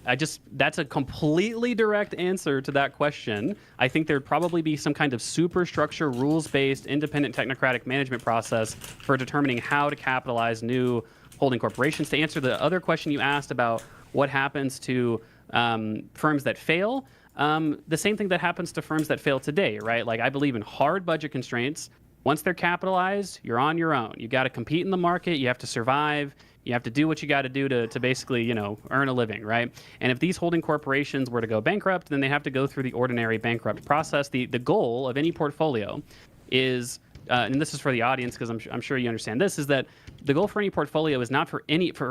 that's a completely direct answer to that question. I think there'd probably be some kind of superstructure, rules-based, independent technocratic management process for determining how to capitalize new holding corporations. To answer the other question you asked about what happens to firms that fail, the same thing that happens to firms that fail today, right? Like I believe in hard budget constraints. Once they're capitalized, you're on your own. You got to compete in the market. You have to survive. You have to do what you got to do to basically, earn a living, right? And if these holding corporations were to go bankrupt, then they have to go through the ordinary bankrupt process. The goal of any portfolio is, and this is for the audience because I'm sure you understand this, is that the goal for any portfolio is not for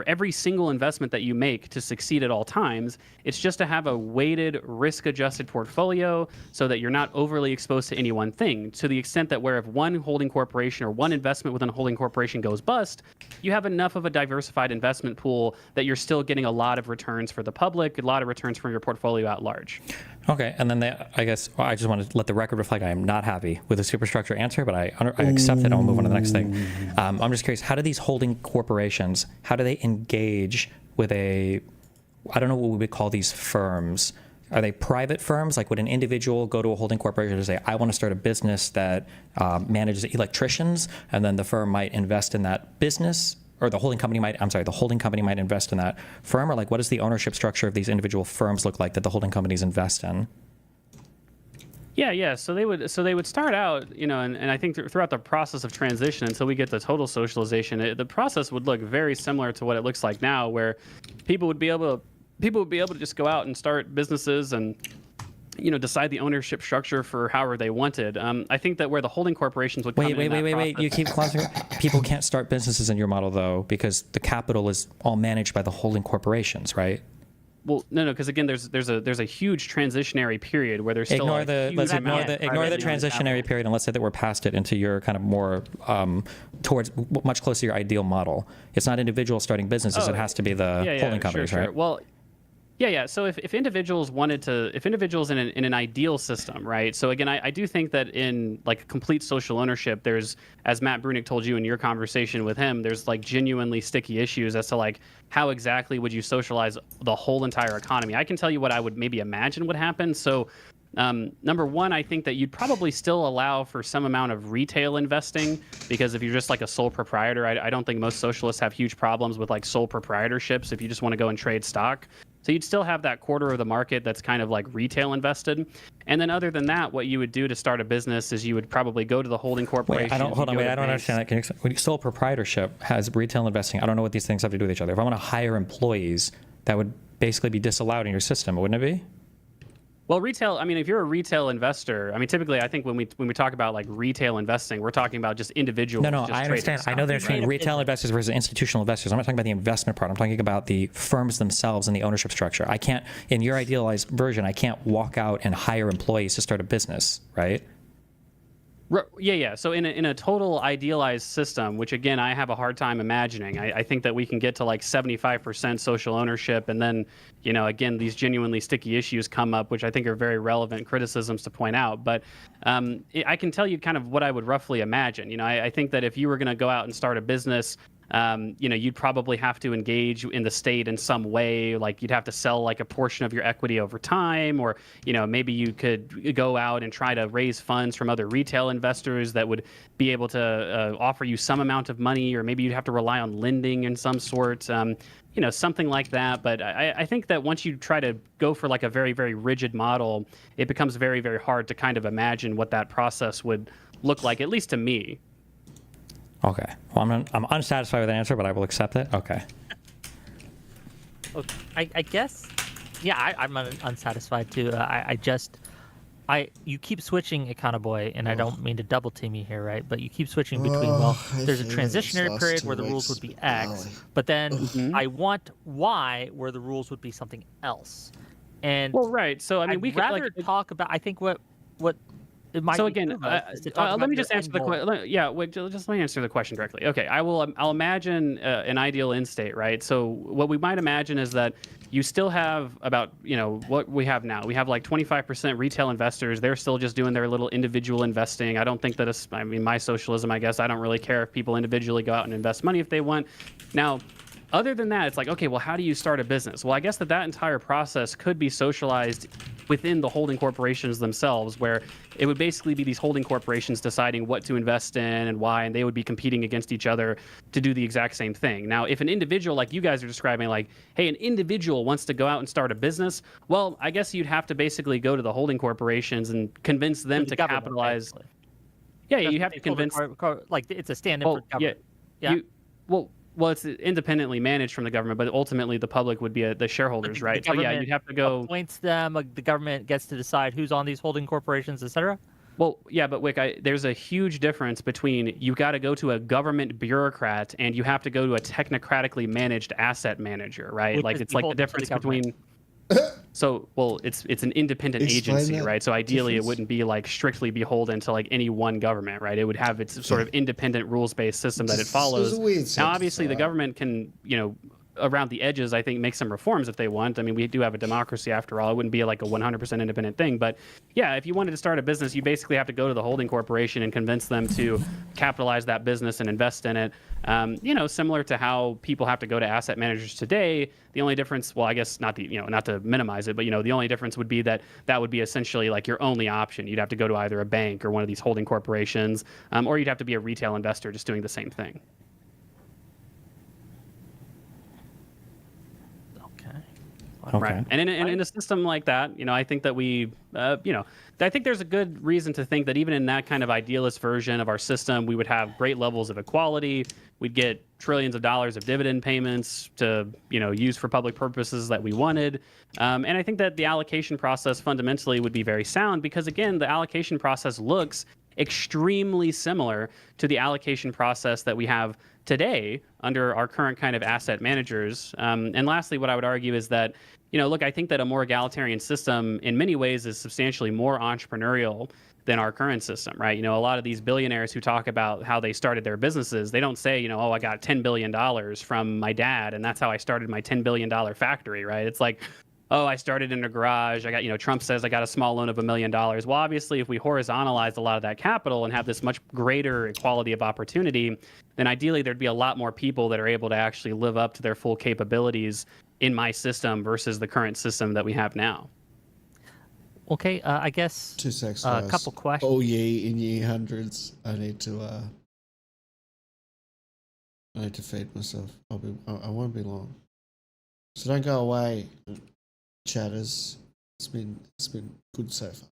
every single investment that you make to succeed at all times. It's just to have a weighted, risk-adjusted portfolio so that you're not overly exposed to any one thing. To the extent that where if one holding corporation or one investment within a holding corporation goes bust, you have enough of a diversified investment pool that you're still getting a lot of returns for the public, a lot of returns from your portfolio at large. Okay, and then I just want to let the record reflect I am not happy with the superstructure answer, but I accept it and I'll move on to the next thing. I'm just curious, how do these holding corporations, how do they engage with I don't know what we would call these firms. Are they private firms? Like would an individual go to a holding corporation and say, I want to start a business that manages electricians, and then the firm might invest in that business? Or the holding company might invest in that firm? Or like what does the ownership structure of these individual firms look like that the holding companies invest in? Yeah. So they would start out, and I think throughout the process of transition until we get to total socialization, the process would look very similar to what it looks like now, where people would be able to people would be able to just go out and start businesses and decide the ownership structure for however they wanted. I think that where the holding corporations would come wait. You keep clausifying. People can't start businesses in your model though, because the capital is all managed by the holding corporations, right? Well, no, because again, there's a huge transitionary period where there's still ignore the transitionary period, and let's say that we're past it into your kind of more towards much closer to your ideal model. It's not individuals starting businesses; it has to be the holding companies, sure. right? Well, yeah. So if individuals if individuals in an ideal system, right? So again, I do think that in like complete social ownership, there's, as Matt Brunig told you in your conversation with him, there's like genuinely sticky issues as to like how exactly would you socialize the whole entire economy. I can tell you what I would maybe imagine would happen. So number one, I think that you'd probably still allow for some amount of retail investing, because if you're just like a sole proprietor, I don't think most socialists have huge problems with like sole proprietorships if you just want to go and trade stock. So you'd still have that quarter of the market that's kind of like retail invested. And then other than that, what you would do to start a business is you would probably go to the holding corporation. I don't understand that. Can you, sole proprietorship has retail investing. I don't know what these things have to do with each other. If I want to hire employees, that would basically be disallowed in your system, wouldn't it be? Well, retail, I mean, if you're a retail investor, I mean, typically, I think when we talk about like retail investing, we're talking about just individuals. No, I understand. I know there's retail investors versus institutional investors. I'm not talking about the investment part. I'm talking about the firms themselves and the ownership structure. I can't, in your idealized version, I can't walk out and hire employees to start a business, right? Yeah. So in a total idealized system, which again I have a hard time imagining, I think that we can get to like 75% social ownership, and then again these genuinely sticky issues come up, which I think are very relevant criticisms to point out. But I can tell you kind of what I would roughly imagine. I think that if you were going to go out and start a business, you'd probably have to engage in the state in some way. Like you'd have to sell like a portion of your equity over time, or, maybe you could go out and try to raise funds from other retail investors that would be able to offer you some amount of money, or maybe you'd have to rely on lending in some sort, something like that. But I think that once you try to go for like a very, very rigid model, it becomes very, very hard to kind of imagine what that process would look like, at least to me. Okay. Well, I'm unsatisfied with the answer, but I will accept it. Okay. I guess, yeah, I'm unsatisfied too. You keep switching Econoboi, and I don't mean to double team you here, right? But you keep switching between, there's a transitionary period where the rules would be X, but then I want Y where the rules would be something else. And right. So I mean, we could rather talk about. I think what. So again, let me just answer the question. Yeah, wait, just let me answer the question directly. Okay, I'll imagine an ideal end state, right? So what we might imagine is that you still have about what we have now. We have like 25% retail investors. They're still just doing their little individual investing. I don't think that my socialism, I guess I don't really care if people individually go out and invest money if they want. Now, other than that, it's like, okay, well, how do you start a business? Well, I guess that entire process could be socialized within the holding corporations themselves, where it would basically be these holding corporations deciding what to invest in and why, and they would be competing against each other to do the exact same thing. Now, if an individual, like you guys are describing, like, hey, an individual wants to go out and start a business, well, I guess you'd have to basically go to the holding corporations and convince them to capitalize. Basically. Yeah, you have to convince. Like it's a stand-in for government. Yeah. Well, it's independently managed from the government, but ultimately the public would be the shareholders, right? So yeah, you'd have to go. Appoints them. The government gets to decide who's on these holding corporations, etc. Well, yeah, but Wick, there's a huge difference between you got to go to a government bureaucrat and you have to go to a technocratically managed asset manager, right? Which like it's like the difference between. So, well, it's an independent agency, right? So ideally, it wouldn't be like strictly beholden to like any one government, right? It would have its sort of independent rules-based system that it follows. Now, obviously, the government can, around the edges, I think, make some reforms if they want. I mean, we do have a democracy after all. It wouldn't be like a 100% independent thing. But yeah, if you wanted to start a business, you basically have to go to the holding corporation and convince them to capitalize that business and invest in it. Similar to how people have to go to asset managers today. The only difference, well, I guess not to minimize it, but the only difference would be that would be essentially like your only option. You'd have to go to either a bank or one of these holding corporations, or you'd have to be a retail investor just doing the same thing. Okay. Right. And in a system like that, I think that I think there's a good reason to think that even in that kind of idealist version of our system, we would have great levels of equality. We'd get trillions of dollars of dividend payments to, use for public purposes that we wanted. And I think that the allocation process fundamentally would be very sound because, again, the allocation process looks extremely similar to the allocation process that we have today under our current kind of asset managers. And lastly, what I would argue is that, look, I think that a more egalitarian system in many ways is substantially more entrepreneurial than our current system, right? A lot of these billionaires who talk about how they started their businesses, they don't say, oh, I got $10 billion from my dad, and that's how I started my $10 billion factory, right? It's like, oh, I started in a garage. I got, Trump says I got a small loan of $1 million. Well, obviously, if we horizontalize a lot of that capital and have this much greater equality of opportunity, then ideally there'd be a lot more people that are able to actually live up to their full capabilities in my system versus the current system that we have now. Okay, I guess 2 secs, a guys. couple questions. Oh, ye in ye hundreds. I need to feed myself. I won't be long. So don't go away, chatters. It's been good so far.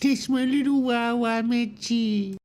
That's my little Wawa Mitchie.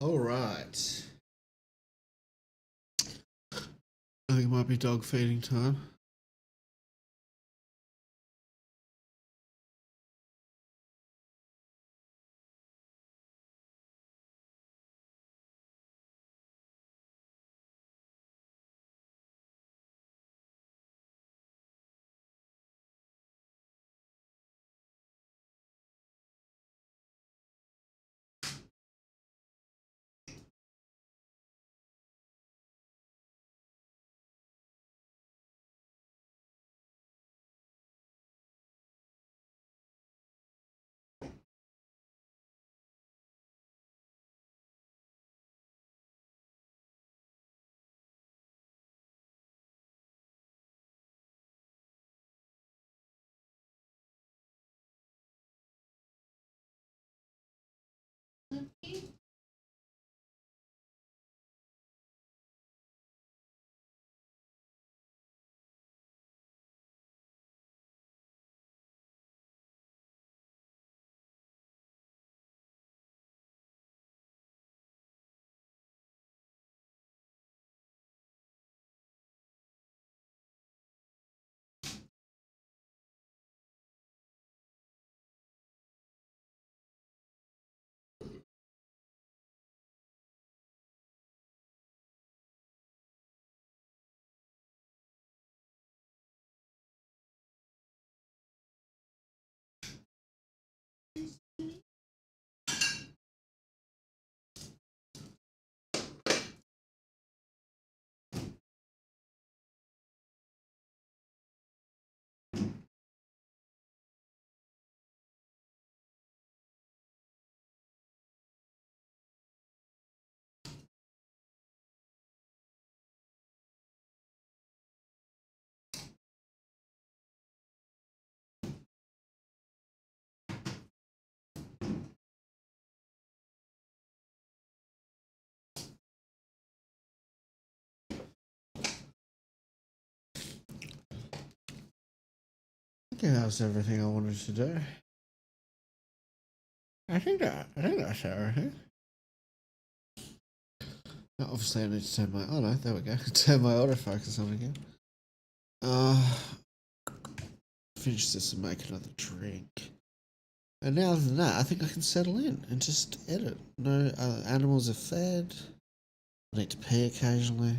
All right. I think it might be dog feeding time. that's everything I wanted to do. I think that's everything. Obviously, I need to turn my... Oh, no, there we go. Turn my autofocus on again. Finish this and make another drink. And now, other than that, I think I can settle in and just edit. No animals are fed. I need to pee occasionally.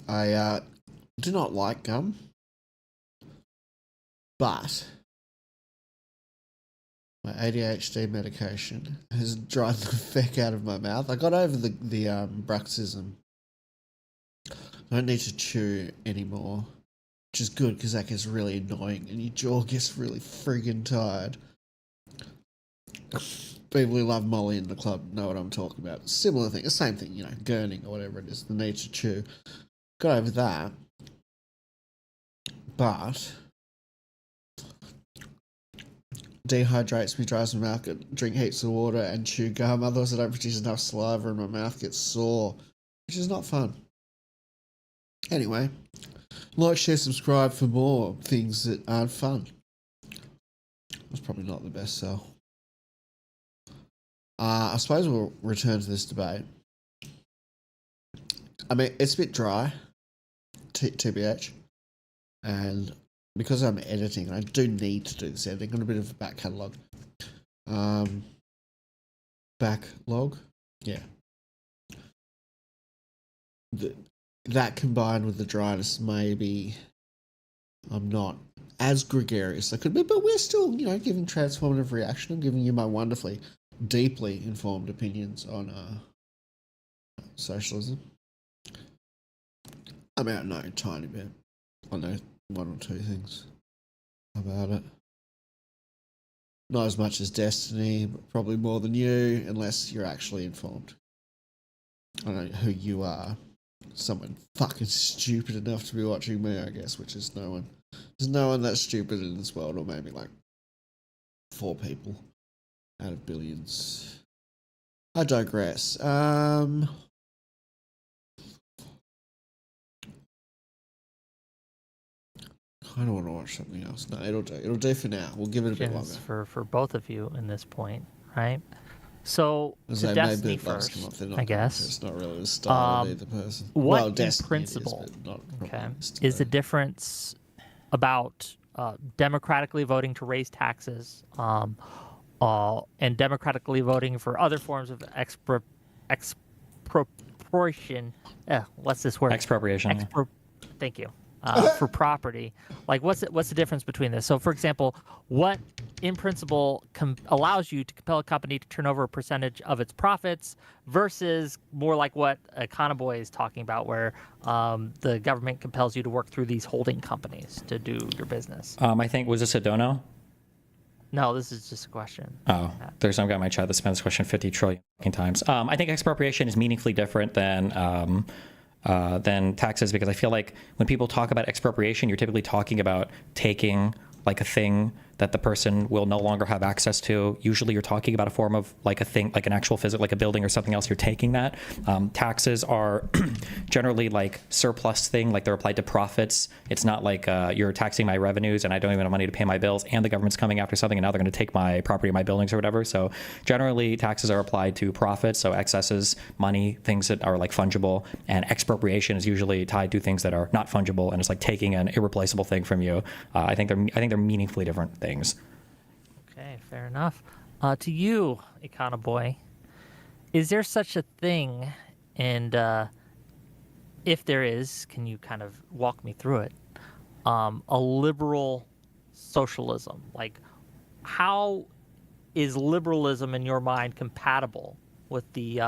I do not like gum, but my ADHD medication has dried the feck out of my mouth. I got over the bruxism. I don't need to chew anymore, which is good because that gets really annoying and your jaw gets really friggin' tired. People who love Molly in the club know what I'm talking about. Similar thing, the same thing, you know, gurning or whatever it is, the need to chew. Got over that, but dehydrates me, dries my mouth, drink heaps of water and chew gum, otherwise I don't produce enough saliva and my mouth gets sore, which is not fun. Anyway, like, share, subscribe for more things that aren't fun. That's probably not the best sell. I suppose we'll return to this debate. I mean, it's a bit dry, TBH, and because I'm editing, I do need to do this editing on a bit of a back catalogue. Backlog? Yeah. That combined with the dryness, maybe I'm not as gregarious as I could be, but we're still, you know, giving transformative reaction. I'm giving you my wonderfully, deeply informed opinions on socialism. I mean, I know a tiny bit. I know one or two things about it. Not as much as Destiny, but probably more than you, unless you're actually informed. I don't know who you are. Someone fucking stupid enough to be watching me, I guess, which is no one. There's no one that stupid in this world, or maybe like 4 people out of billions. I digress. I don't want to watch something else. No, it'll do. It'll do for now. We'll give it a bit longer. For both of you in this point, right? So to Destiny first, I guess. It's not really the style of either person. What well, in principle is the difference about democratically voting to raise taxes and democratically voting for other forms of expropriation? What's this word? Expropriation. Thank you. For property, like what's the difference between this? So, for example, what in principle allows you to compel a company to turn over a percentage of its profits versus more like what Econoboi is talking about, where the government compels you to work through these holding companies to do your business? I think, was this a dono? No, this is just a question. Oh, there's some guy in my chat that spent this question 50 trillion times. I think expropriation is meaningfully different than taxes, because I feel like when people talk about expropriation, you're typically talking about taking like a thing that the person will no longer have access to. Usually you're talking about a form of like a thing, like an actual physical, like a building or something else, you're taking that. Taxes are generally like surplus thing, like they're applied to profits. It's not like you're taxing my revenues and I don't even have money to pay my bills and the government's coming after something and now they're going to take my property, my buildings or whatever. So generally taxes are applied to profits. So excesses, money, things that are like fungible, and expropriation is usually tied to things that are not fungible and it's like taking an irreplaceable thing from you. I think they're meaningfully different things. Okay, fair enough. To you, Econoboi, is there such a thing, and if there is, can you kind of walk me through it? A liberal socialism. Like, how is liberalism in your mind compatible with the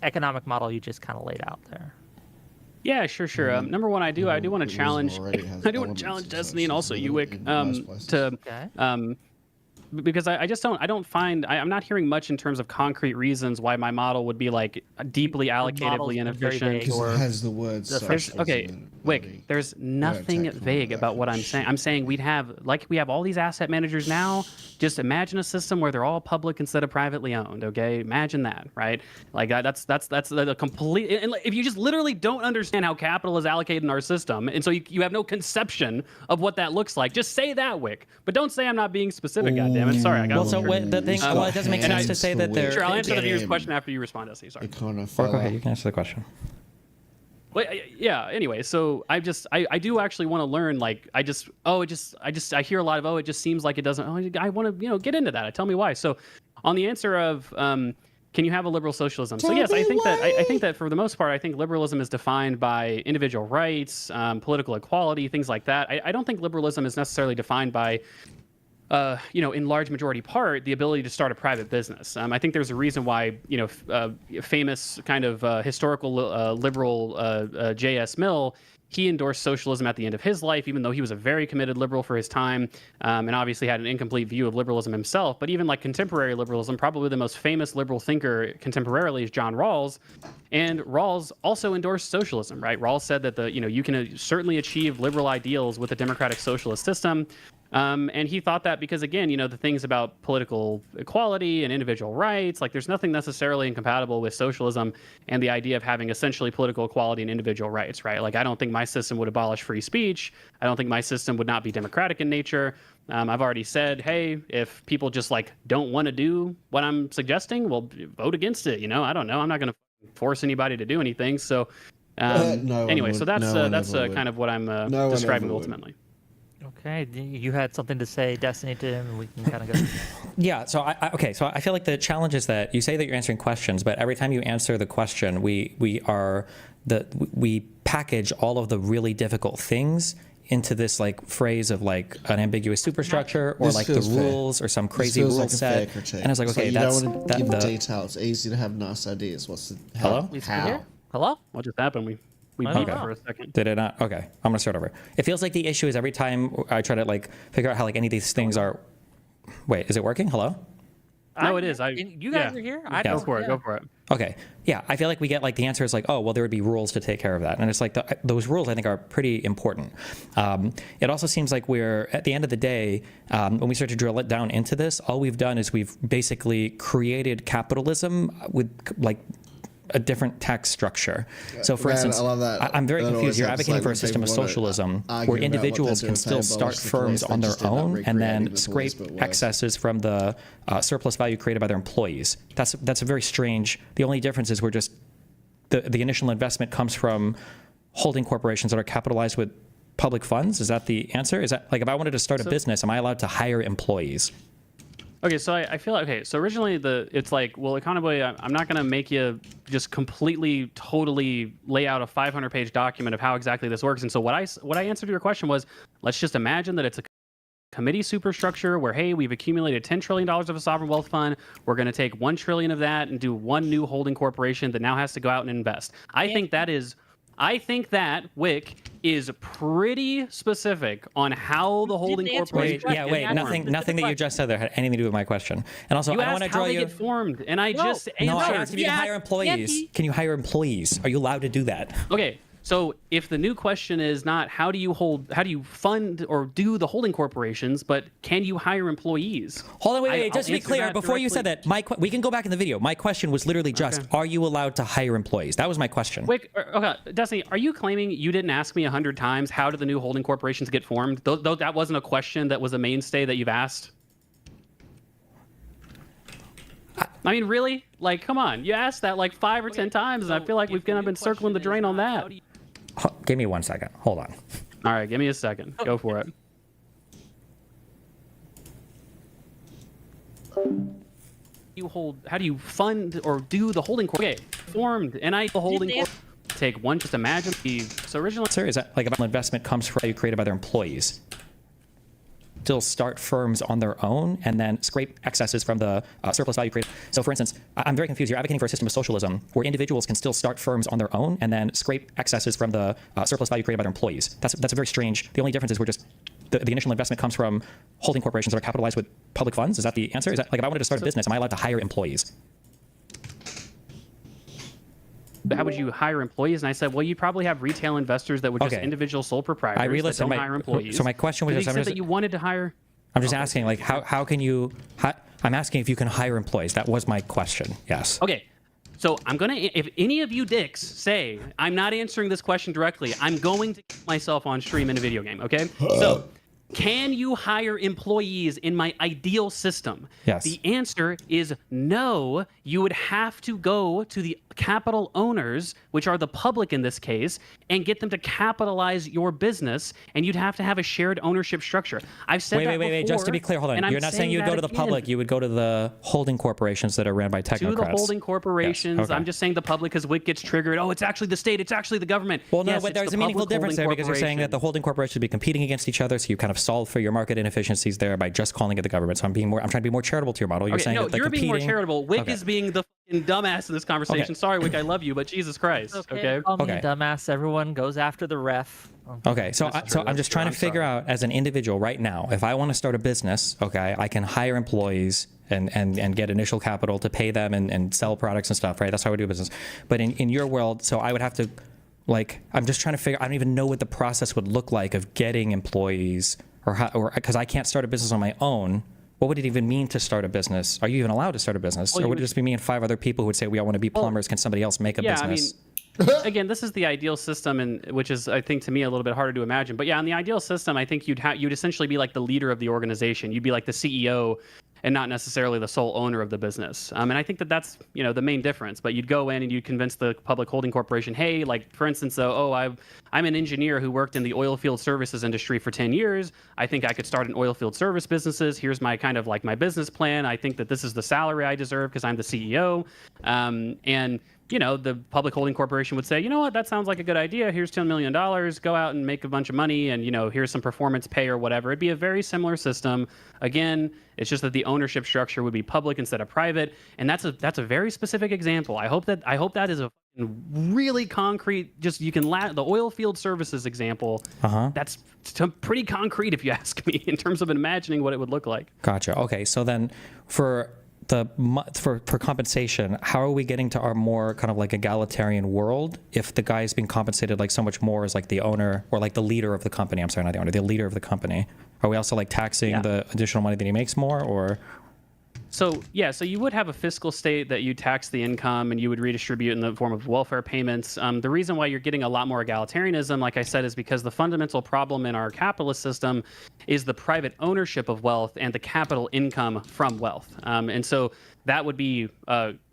economic model you just kind of laid out there? Yeah, sure. Number one, I do want to challenge. I do want to challenge Destiny and also Uwick because I just don't find I'm not hearing much in terms of concrete reasons why my model would be like deeply model's allocatively been very inefficient vague. Because or it has the word There's- socialism okay, in it, Wick, buddy. there's nothing technical vague that about kind what of I'm saying. shit. I'm saying we have all these asset managers now. Just imagine a system where they're all public instead of privately owned. Okay, imagine that, right? Like that's the complete. And if you just literally don't understand how capital is allocated in our system, and so you have no conception of what that looks like, just say that, Wick. But don't say I'm not being specific. Goddammit. Sorry, I got. Well, so the thing, He's well, got it doesn't make sense to hands say that they're. Sure, I'll answer the Get viewer's him. question after you respond, Essie. Sorry. Or go ahead, you can answer the question. Well, yeah. Anyway, so I do actually want to learn. Like, I hear a lot of, it just seems like it doesn't. Oh, I want to, get into that. Tell me why. So, on the answer of, can you have a liberal socialism? So yes, I think that for the most part, I think liberalism is defined by individual rights, political equality, things like that. I don't think liberalism is necessarily defined by in large majority part, the ability to start a private business. I think there's a reason why, famous kind of historical liberal J.S. Mill, he endorsed socialism at the end of his life, even though he was a very committed liberal for his time, and obviously had an incomplete view of liberalism himself. But even like contemporary liberalism, probably the most famous liberal thinker contemporarily is John Rawls. And Rawls also endorsed socialism, right? Rawls said that you can certainly achieve liberal ideals with a democratic socialist system. And he thought that because, again, the things about political equality and individual rights, like there's nothing necessarily incompatible with socialism and the idea of having essentially political equality and individual rights, right? Like, I don't think my system would abolish free speech. I don't think my system would not be democratic in nature. I've already said, hey, if people just like don't want to do what I'm suggesting, well, vote against it. I don't know. I'm not going to force anybody to do anything. So anyway, so that's kind of what I'm describing ultimately. Okay, you had something to say, Destiny, to him, and we can kind of go. Yeah, so I feel like the challenge is that you say that you're answering questions, but every time you answer the question, we package all of the really difficult things into this like phrase of like an ambiguous superstructure or This like the feels fair. rules or some This crazy feels rule like a fair set. critique. And I was like, So okay, you that's don't want to give the details. Easy to have nice ideas. What's the Hello? We still How? here? Hello? What just happened? We I beeped don't know. for a second. Did it not? Okay, I'm gonna start over. It feels like the issue is every time I try to like figure out how like any of these things are. Wait, is it working? Hello? No, it is. You guys are here? I Go don't- for it. yeah. Go for it. Okay. Yeah, I feel like we get like the answer is like, oh, well, there would be rules to take care of that. And it's like those rules I think are pretty important. It also seems like we're, at the end of the day, when we start to drill it down into this, all we've done is we've basically created capitalism with like a different tax structure. So for Man, instance, I love that. I'm very That confused. always You're sounds advocating like for a when system of people wanna socialism argue where about what individuals they're can doing still to start abolish the firms police. They on their just end up own and recreating then the police, scrape but worse. excesses from the surplus value created by their employees. That's a very strange. The only difference is we're just the initial investment comes from holding corporations that are capitalized with public funds. Is that the answer? Is that like if I wanted to start a business, am I allowed to hire employees? Okay, so I feel like, so originally it's like, well, Econoboi, I'm not going to make you just completely, totally lay out a 500-page document of how exactly this works. And so what I answered to your question was, let's just imagine that it's a committee superstructure where, hey, we've accumulated $10 trillion of a sovereign wealth fund. We're going to take $1 trillion of that and do one new holding corporation that now has to go out and invest. I think that WIC is pretty specific on how the holding didn't answer corporation. my question. Yeah, Nothing that you just said there had anything to do with my question. And also, You I don't asked want to how draw they you. get formed, and I No. just No, I answered. asked if you can hire employees. Can you hire employees? Are you allowed to do that? Okay, so if the new question is not how do you fund or do the holding corporations, but can you hire employees? Hold on, wait. I'll Just to be answer clear, that before you said directly. that, we can go back in the video. My question was literally just, Okay. are you allowed to hire employees? That was my question. Wait, okay, Destiny, are you claiming you didn't ask me 100 times how do the new holding corporations get formed? Though that wasn't a question that was a mainstay that you've asked. I mean, really? Like, come on. You asked that like 5 or 10 times, and I feel like we've kind of been circling the drain on that. Give me 1 second. Hold on. All right, give me a second. Go for it. How do you fund or do the holding corporation? Okay, formed, and the holding corporation. Take one, just imagine so originally. Sir, is that like if an investment comes from value created by their employees? Still start firms on their own and then scrape excesses from the surplus value created. So for instance, I'm very confused. You're advocating for a system of socialism where individuals can still start firms on their own and then scrape excesses from the surplus value created by their employees. That's a very strange. The only difference is we're just the initial investment comes from holding corporations that are capitalized with public funds? Is that the answer? Is that like if I wanted to start a business, am I allowed to hire employees? How would you hire employees? And I said, well, you'd probably have retail investors that would just individual sole proprietors that don't hire employees. So my question was to the extent that you wanted to hire. I'm just asking, like, how can you? I'm asking if you can hire employees. That was my question. Yes. Okay. So I'm gonna. If any of you dicks say I'm not answering this question directly, I'm going to get myself on stream in a video game. Okay. So. Can you hire employees in my ideal system? Yes. The answer is no. You would have to go to the capital owners, which are the public in this case, and get them to capitalize your business, and you'd have to have a shared ownership structure. I've said that before. Wait. Just to be clear, hold on. You're not saying you'd go to the public. You would go to the holding corporations that are ran by technocrats. To the holding corporations. Yes. Okay. I'm just saying the public, because WIC gets triggered. Oh, it's actually the state. It's actually the government. Well, no, yes, but there's a meaningful difference there because you're saying that the holding corporations would be competing against each other, so you kind of solve for your market inefficiencies there by just calling it the government. So I'm trying to be more charitable to your model. You're saying that you're competing... being more charitable. WIC is being the fucking dumbass in this conversation. Okay. Sorry, WIC, I love you, but Jesus Christ. Okay. Call me a dumbass. Everyone goes after the ref. Okay, so I'm just trying to figure out as an individual right now, if I want to start a business, okay, I can hire employees and get initial capital to pay them and sell products and stuff, right? That's how we do business. But in your world, so I would have to, like, I'm just trying to figure, I don't even know what the process would look like of getting employees or because I can't start a business on my own. What would it even mean to start a business? Are you even allowed to start a business? Or would it just be me and 5 other people who would say, we all want to be plumbers, can somebody else make a business? I mean, again, this is the ideal system, and which is, I think, to me, a little bit harder to imagine. But yeah, in the ideal system, I think you'd essentially be like the leader of the organization. You'd be like the CEO and not necessarily the sole owner of the business. And I think that's the main difference. But you'd go in and you'd convince the public holding corporation, hey, like for instance, I'm an engineer who worked in the oil field services industry for 10 years. I think I could start an oil field service businesses. Here's my kind of like my business plan. I think that this is the salary I deserve because I'm the CEO. And the public holding corporation would say, you know what, that sounds like a good idea. Here's $10 million. Go out and make a bunch of money. And, here's some performance pay or whatever. It'd be a very similar system. Again, it's just that the ownership structure would be public instead of private. And that's a very specific example. I hope that is a really concrete, just you can the oil field services example. That's pretty concrete if you ask me in terms of imagining what it would look like. Gotcha. Okay. So then for compensation, how are we getting to our more kind of like egalitarian world if the guy is being compensated like so much more as like the owner or like the leader of the company? I'm sorry, not the owner, the leader of the company. Are we also like taxing the additional money that he makes more, or? So you would have a fiscal state that you tax the income and you would redistribute in the form of welfare payments. The reason why you're getting a lot more egalitarianism, like I said, is because the fundamental problem in our capitalist system is the private ownership of wealth and the capital income from wealth. And so that would be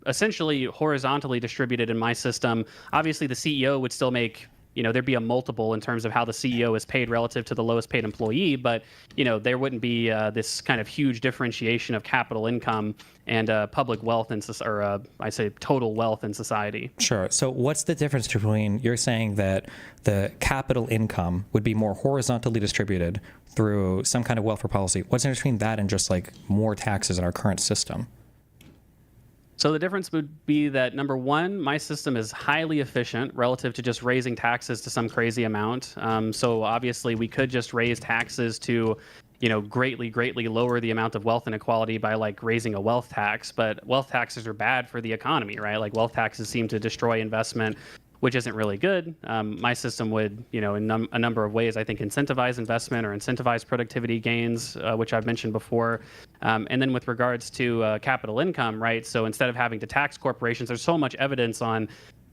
essentially horizontally distributed in my system. Obviously, the CEO would still make there'd be a multiple in terms of how the CEO is paid relative to the lowest paid employee, but there wouldn't be this kind of huge differentiation of capital income and public wealth or I say total wealth in society. Sure. So what's the difference between, you're saying that the capital income would be more horizontally distributed through some kind of welfare policy. What's the difference between that and just like more taxes in our current system? So the difference would be that, number one, my system is highly efficient relative to just raising taxes to some crazy amount. So obviously we could just raise taxes to, greatly lower the amount of wealth inequality by like raising a wealth tax. But wealth taxes are bad for the economy, right? Like wealth taxes seem to destroy investment, which isn't really good. My system would, in a number of ways, I think, incentivize investment or incentivize productivity gains, which I've mentioned before. And then with regards to capital income, right? So instead of having to tax corporations, there's so much evidence on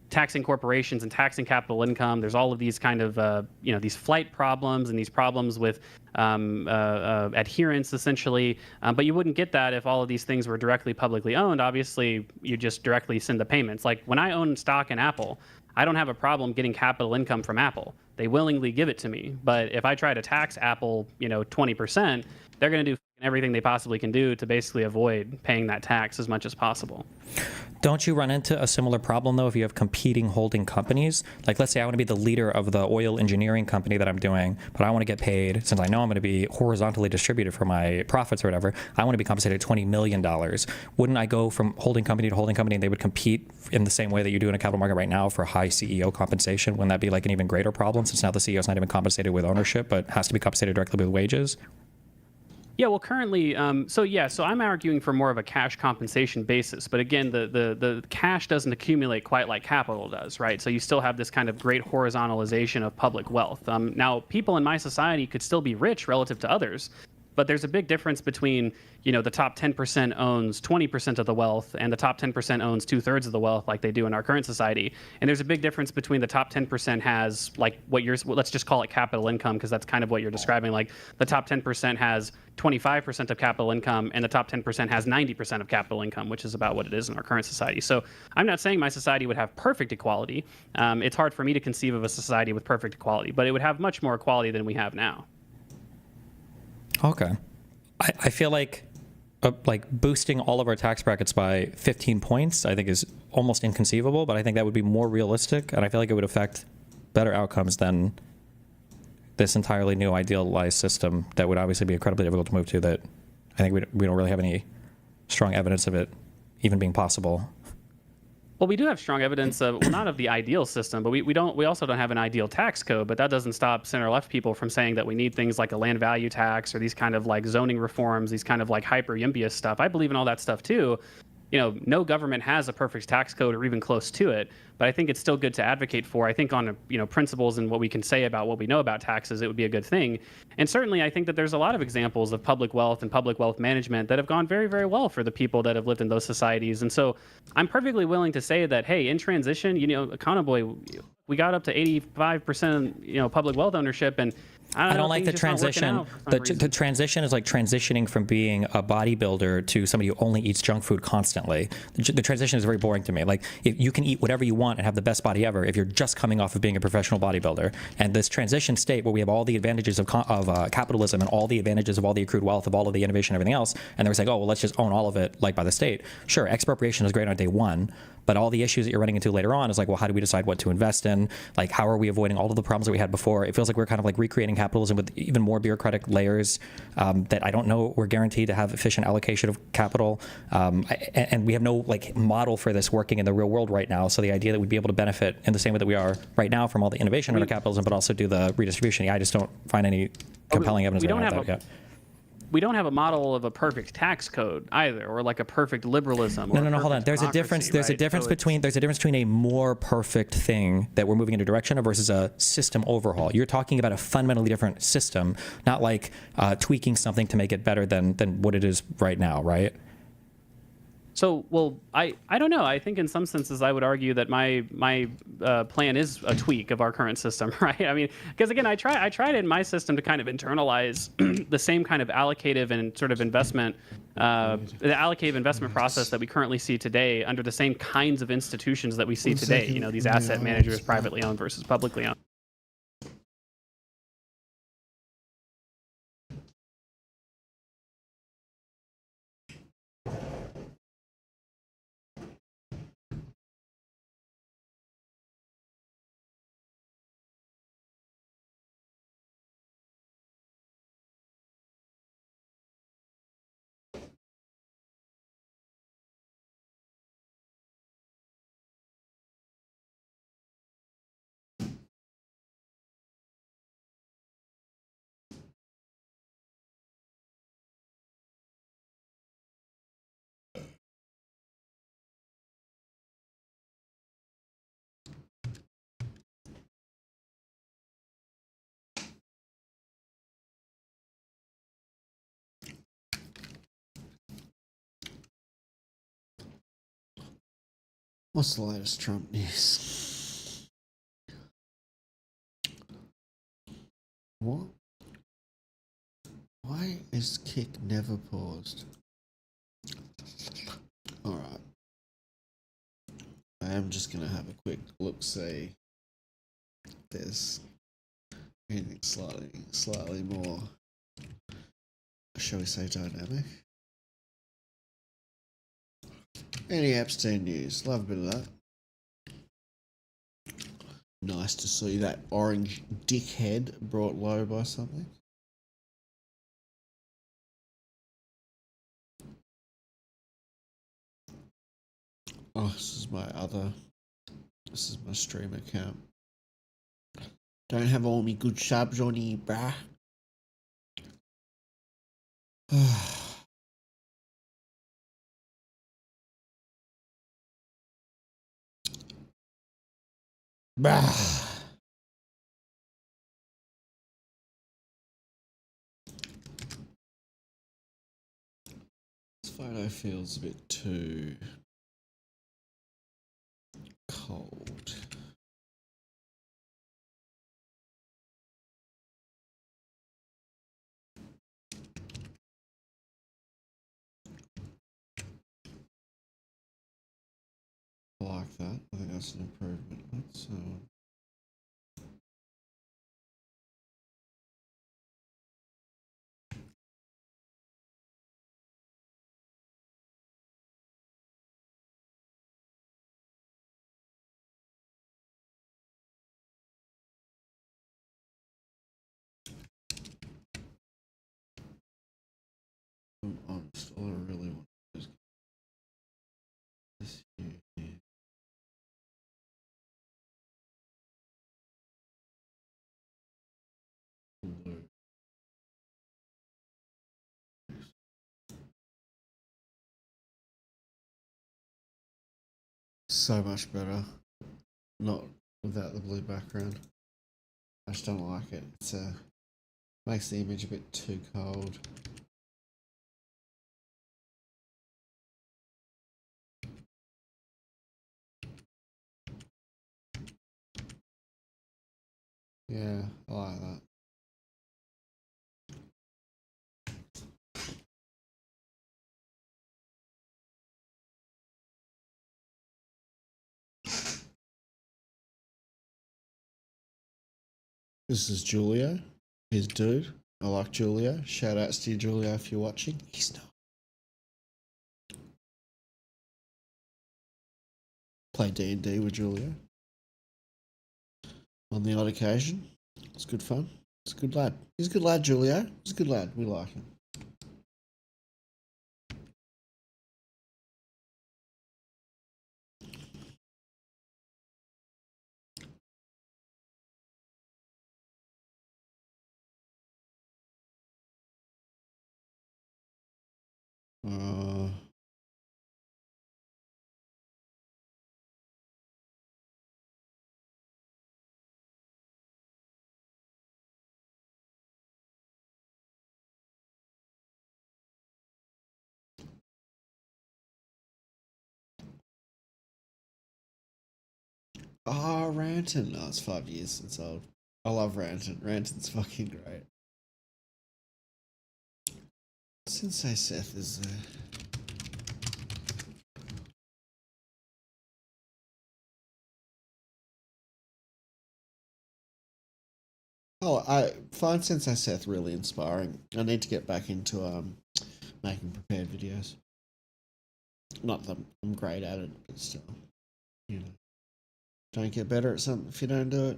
taxing corporations and taxing capital income. There's all of these kind of, these flight problems and these problems with adherence, essentially. But you wouldn't get that if all of these things were directly publicly owned. Obviously, you just directly send the payments. Like when I own stock in Apple, I don't have a problem getting capital income from Apple. They willingly give it to me. But if I try to tax Apple, 20%, they're going to do everything they possibly can do to basically avoid paying that tax as much as possible. Don't you run into a similar problem, though, if you have competing holding companies? Like, let's say I want to be the leader of the oil engineering company that I'm doing, but I want to get paid, since I know I'm going to be horizontally distributed for my profits or whatever, I want to be compensated $20 million. Wouldn't I go from holding company to holding company and they would compete in the same way that you do in a capital market right now for high CEO compensation? Wouldn't that be like an even greater problem, since now the CEO is not even compensated with ownership, but has to be compensated directly with wages? Yeah, well, currently, so I'm arguing for more of a cash compensation basis. But again, the cash doesn't accumulate quite like capital does, right? So you still have this kind of great horizontalization of public wealth. Now, people in my society could still be rich relative to others, but there's a big difference between, the top 10% owns 20% of the wealth and the top 10% owns 2/3 of the wealth like they do in our current society. And there's a big difference between the top 10% has like let's just call it capital income, because that's kind of what you're describing. Like the top 10% has 25% of capital income and the top 10% has 90% of capital income, which is about what it is in our current society. So I'm not saying my society would have perfect equality. It's hard for me to conceive of a society with perfect equality, but it would have much more equality than we have now. Okay. I feel like boosting all of our tax brackets by 15 points, I think is almost inconceivable, but I think that would be more realistic, and I feel like it would affect better outcomes than this entirely new idealized system that would obviously be incredibly difficult to move to, that I think we don't really have any strong evidence of it even being possible. Well, we do have strong evidence of, well, not of the ideal system, but we also don't have an ideal tax code. But that doesn't stop center left people from saying that we need things like a land value tax or these kind of like zoning reforms, these kind of like hyper yimpious stuff. I believe in all that stuff too. No government has a perfect tax code or even close to it, but I think it's still good to advocate for. I think on principles and what we can say about what we know about taxes, it would be a good thing. And certainly I think that there's a lot of examples of public wealth and public wealth management that have gone very, very well for the people that have lived in those societies. And so I'm perfectly willing to say that, hey, in transition, Econoboi, we got up to 85%, public wealth ownership, and I don't like the transition. The transition is like transitioning from being a bodybuilder to somebody who only eats junk food constantly. The transition is very boring to me. Like, if you can eat whatever you want and have the best body ever if you're just coming off of being a professional bodybuilder. And this transition state where we have all the advantages of capitalism and all the advantages of all the accrued wealth of all of the innovation and everything else, and they're saying, oh, well, let's just own all of it like by the state. Sure, expropriation is great on day one, but all the issues that you're running into later on is like, well, how do we decide what to invest in? Like, how are we avoiding all of the problems that we had before? It feels like we're kind of like recreating capitalism with even more bureaucratic layers that I don't know we're guaranteed to have efficient allocation of capital. And we have no like model for this working in the real world right now. So the idea that we'd be able to benefit in the same way that we are right now from all the innovation under capitalism, but also do the redistribution, I just don't find any compelling evidence about that yet. We don't have a model of a perfect tax code either, or like a perfect liberalism. No, hold on. There's a difference. There's a difference between a more perfect thing that we're moving in a direction of versus a system overhaul. You're talking about a fundamentally different system, not like tweaking something to make it better than what it is right now, right? So, well, I don't know. I think in some senses I would argue that my plan is a tweak of our current system, right? I mean, because again, I tried in my system to kind of internalize the same kind of allocative and sort of investment, the allocative investment process that we currently see today under the same kinds of institutions that we see today. These asset managers, privately owned versus publicly owned. What's the latest Trump news? What? Why is kick never paused? Alright. I am just gonna have a quick look, see if there's anything slightly more shall we say, dynamic. Any Epstein news? Love a bit of that. Nice to see that orange dickhead brought low by something. Oh, this is my stream account. Don't have all me good subs on here, bruh. Bruh. This photo feels a bit too cold. I like that. I think that's an improvement. Let's I'm honest. All I really want is this here. Blue. So much better. Not without the blue background. I just don't like it. It's makes the image a bit too cold. Yeah, I like that. This is Julio, his dude. I like Julio. Shout outs to you, Julio, if you're watching. He's not. Play D&D with Julio. On the odd occasion. It's good fun. It's a good lad. He's a good lad, Julio. He's a good lad. We like him. Ranton. Oh, it's 5 years since old. I love Ranton. Ranton's fucking great. Sensei Seth is there. Oh, I find Sensei Seth really inspiring. I need to get back into making prepared videos. Not that I'm great at it, but still, you know, don't get better at something if you don't do it.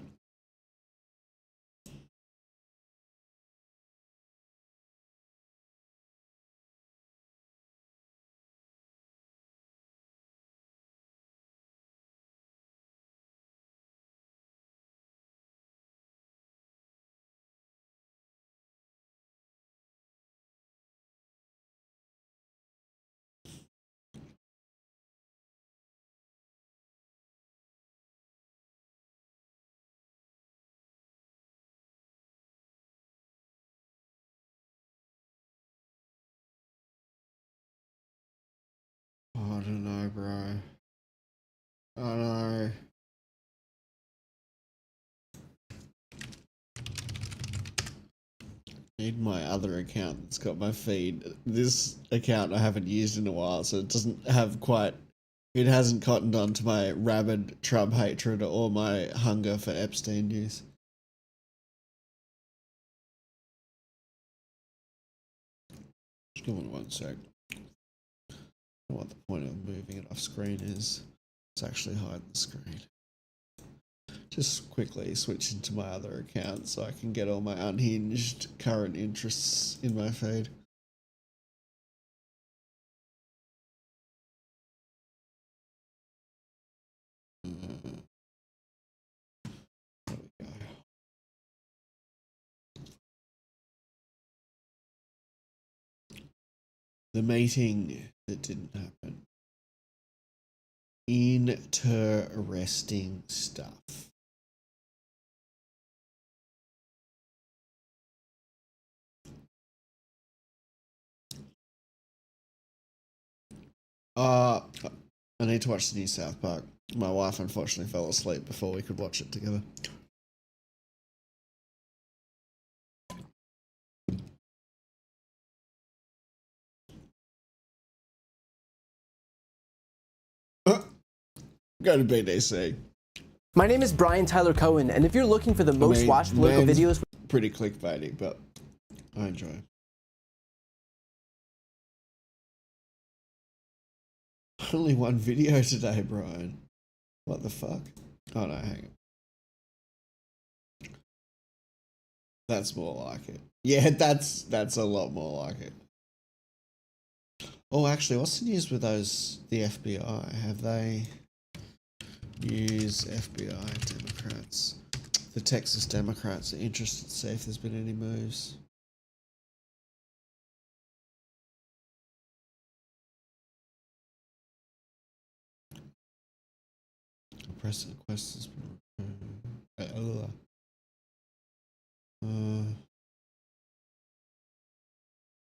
Oh, I don't know, bro. I don't know. Need my other account that's got my feed. This account I haven't used in a while, so it doesn't have quite. It hasn't cottoned on to my rabid Trump hatred or my hunger for Epstein news. Give me one sec. I don't know what the point of moving it off screen is. It's actually hiding the screen. Just quickly switch into my other account so I can get all my unhinged current interests in my feed. There we go. The meeting that didn't happen. Interesting stuff. I need to watch the new South Park. My wife unfortunately fell asleep before we could watch it together. Go to BDC. My name is Brian Tyler Cohen, and if you're looking for the most watched political videos, Pretty clickbaity, but I enjoy it. Only one video today, Brian. What the fuck? Oh no, hang on. That's more like it. Yeah, that's a lot more like it. Oh, actually, what's the news with the FBI? Have they used FBI Democrats? The Texas Democrats are interested to see if there's been any moves. Press request has been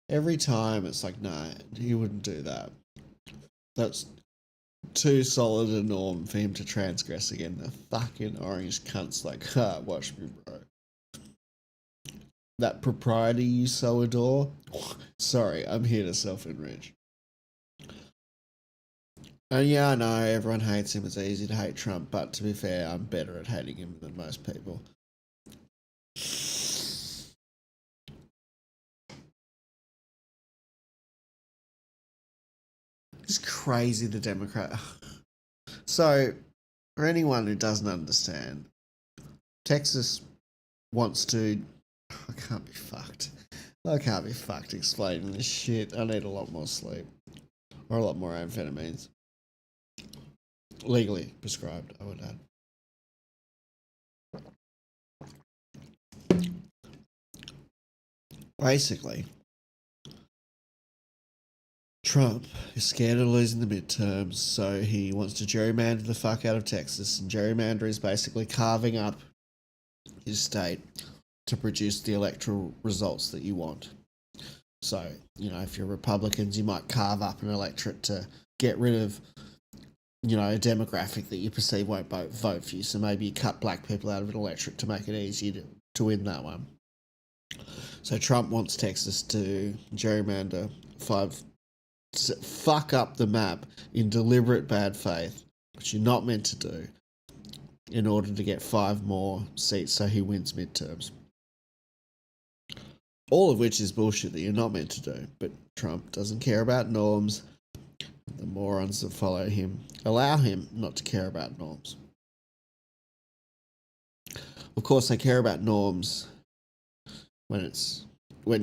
every time it's like, nah, he wouldn't do that. That's too solid a norm for him to transgress again. The fucking orange cunt's like, ha, watch me, bro. That propriety you so adore? Sorry, I'm here to self-enrich. And yeah, I know everyone hates him. It's easy to hate Trump, but to be fair, I'm better at hating him than most people. It's crazy, the Democrat. So, for anyone who doesn't understand, Texas wants to... I can't be fucked. I can't be fucked explaining this shit. I need a lot more sleep. Or a lot more amphetamines. Legally prescribed, I would add. Basically, Trump is scared of losing the midterms, so he wants to gerrymander the fuck out of Texas. And gerrymander is basically carving up his state to produce the electoral results that you want. So, you know, if you're Republicans, you might carve up an electorate to get rid of, you know, a demographic that you perceive won't vote for you. So maybe you cut black people out of an electorate to make it easier to win that one. So Trump wants Texas to gerrymander fuck up the map in deliberate bad faith, which you're not meant to do, in order to get 5 more seats so he wins midterms. All of which is bullshit that you're not meant to do, but Trump doesn't care about norms. The morons that follow him allow him not to care about norms. Of course, they care about norms when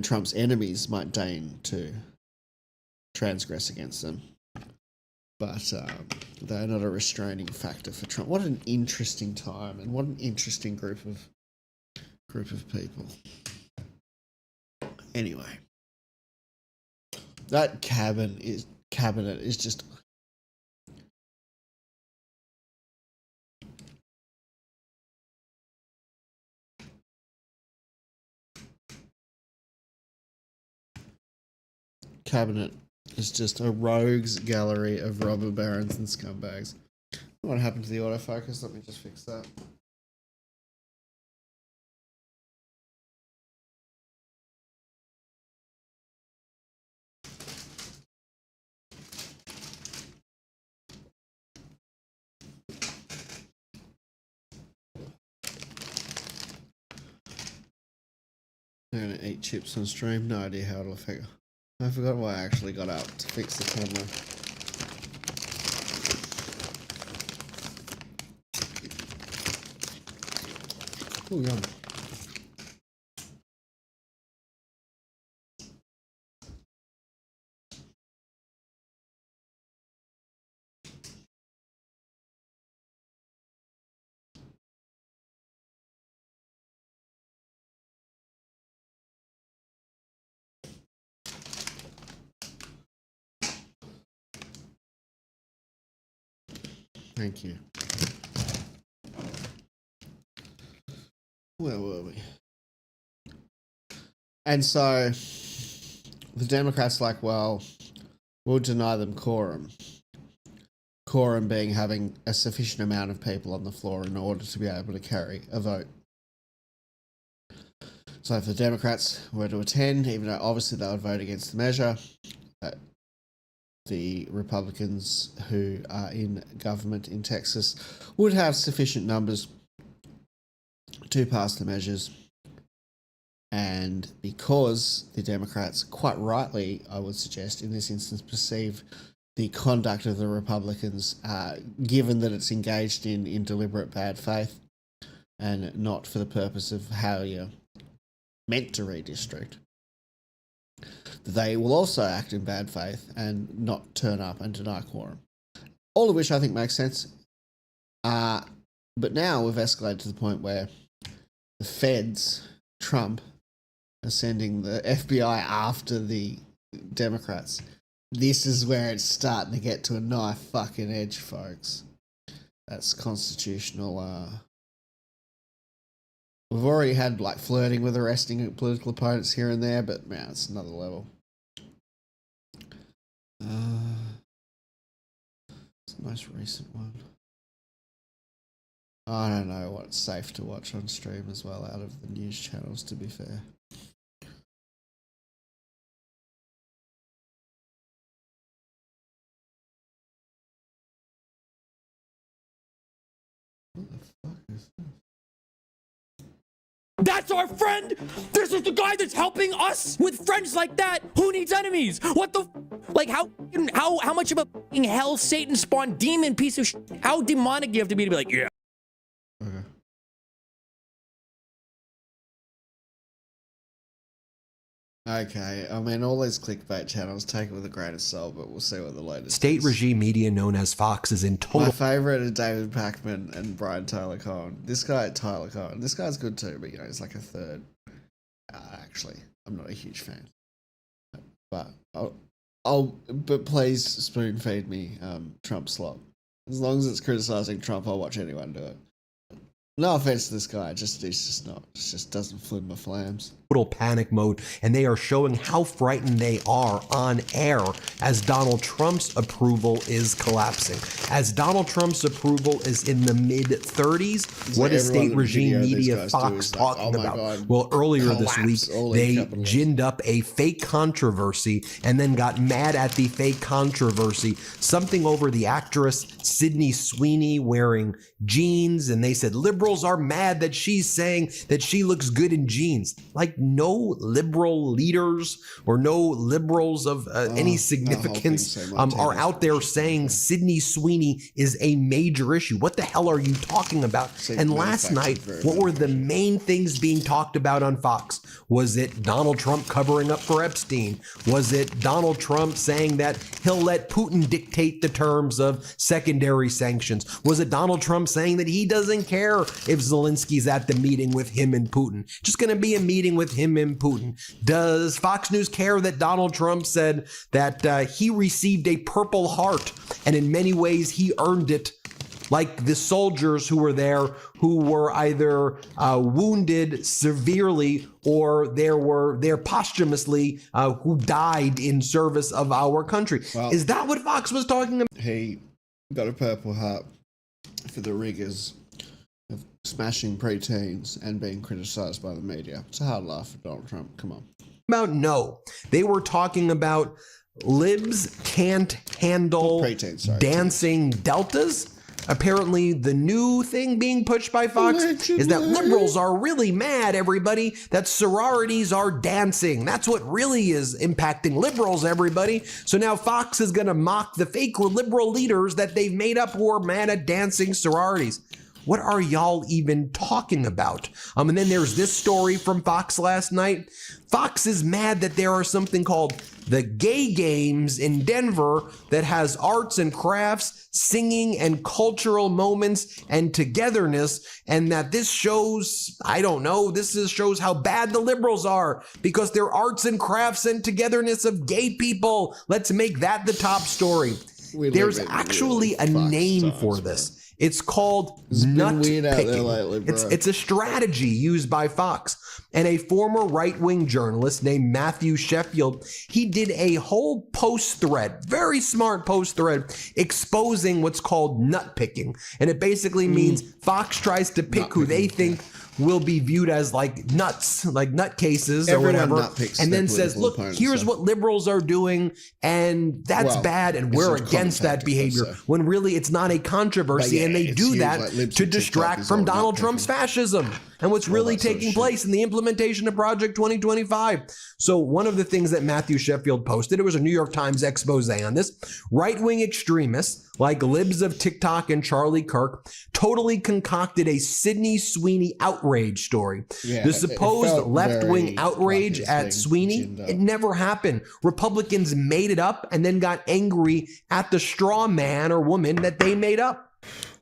Trump's enemies might deign to transgress against them. But they're not a restraining factor for Trump. What an interesting time, and what an interesting group of people. Anyway, that cabinet is just... Cabinet is just a rogues gallery of robber barons and scumbags. What happened to the autofocus? Let me just fix that. I'm gonna eat chips on stream. No idea how it'll affect I forgot why I actually got up to fix the camera. Oh, yum. Thank you. Where were we? And so the Democrats like, well, we'll deny them quorum. Quorum being having a sufficient amount of people on the floor in order to be able to carry a vote. So if the Democrats were to attend, even though obviously they would vote against the measure, the Republicans who are in government in Texas would have sufficient numbers to pass the measures. And because the Democrats, quite rightly, I would suggest, in this instance, perceive the conduct of the Republicans, given that it's engaged in deliberate bad faith and not for the purpose of how you're meant to redistrict, they will also act in bad faith and not turn up and deny quorum. All of which I think makes sense. But now we've escalated to the point where the feds, Trump, are sending the FBI after the Democrats. This is where it's starting to get to a knife fucking edge, folks. That's constitutional. We've already had like flirting with arresting political opponents here and there, but man, it's another level. It's the most recent one. I don't know what's safe to watch on stream as well out of the news channels, to be fair. What the fuck is this? That's our friend! This is the guy that's helping us with friends like that! Who needs enemies? What the like how much of a f***ing hell Satan spawned demon piece of how demonic do you have to be like, yeah. Okay. Okay, I mean, all these clickbait channels take it with a grain of salt, but we'll see what the latest State is. regime media known as Fox is in My total favourite is David Pakman and Brian Tyler Cohen. This guy, Tyler Cohen, this guy's good too, but you know, he's like a third. Actually, I'm not a huge fan. But but please spoon feed me Trump slop. As long as it's criticising Trump, I'll watch anyone do it. No offense to this guy, it just doesn't flim my flams. panic mode, and they are showing how frightened they are on air as Donald Trump's approval is collapsing. As Donald Trump's approval is in the mid-30s, what is state regime media Fox talking about? Well, earlier this week, they ginned up a fake controversy and then got mad at the fake controversy. Something over the actress Sydney Sweeney wearing jeans, and they said liberals are mad that she's saying that she looks good in jeans. Like, no liberal leaders or no liberals of any significance are out there saying Sydney Sweeney is a major issue. What the hell are you talking about? And last night, what were the main things being talked about on Fox? Was it Donald Trump covering up for Epstein? Was it Donald Trump saying that he'll let Putin dictate the terms of secondary sanctions? Was it Donald Trump saying that he doesn't care if Zelensky's at the meeting with him and Putin? Just going to be a meeting with him and Putin. Does Fox News care that Donald Trump said that he received a Purple Heart and in many ways he earned it, like the soldiers who were there who were either wounded severely or there posthumously who died in service of our country? Well, is that what Fox was talking about? He got a Purple Heart for the rigors of smashing preteens and being criticised by the media. It's a hard laugh for Donald Trump. Come on. No, they were talking about libs can't handle dancing deltas. Apparently, the new thing being pushed by Fox is that liberals are really mad, everybody, that sororities are dancing. That's what really is impacting liberals, everybody. So now Fox is going to mock the fake liberal leaders that they've made up who are mad at dancing sororities. What are y'all even talking about? And then there's this story from Fox last night. Fox is mad that there are something called the Gay Games in Denver that has arts and crafts, singing and cultural moments and togetherness, and that this shows, I don't know, shows how bad the liberals are because they're arts and crafts and togetherness of gay people. Let's make that the top story. There's actually a name for this. It's called nut picking. It's a strategy used by Fox. And a former right-wing journalist named Matthew Sheffield, he did a whole post thread, very smart post thread, exposing what's called nut picking. And it basically means Fox tries to pick who they think will be viewed as like nuts, like nutcases or whatever, and then says, look, here's what liberals are doing, and that's bad, and we're against that behavior, when really it's not a controversy, and they do that to distract from Donald Trump's fascism and what's really taking place in the implementation of Project 2025. So one of the things that Matthew Sheffield posted, it was a New York Times expose on this, right-wing extremists like libs of TikTok and Charlie Kirk totally concocted a Sydney Sweeney outrage story. The supposed left-wing outrage at Sweeney, it never happened. Republicans made it up and then got angry at the straw man or woman that they made up.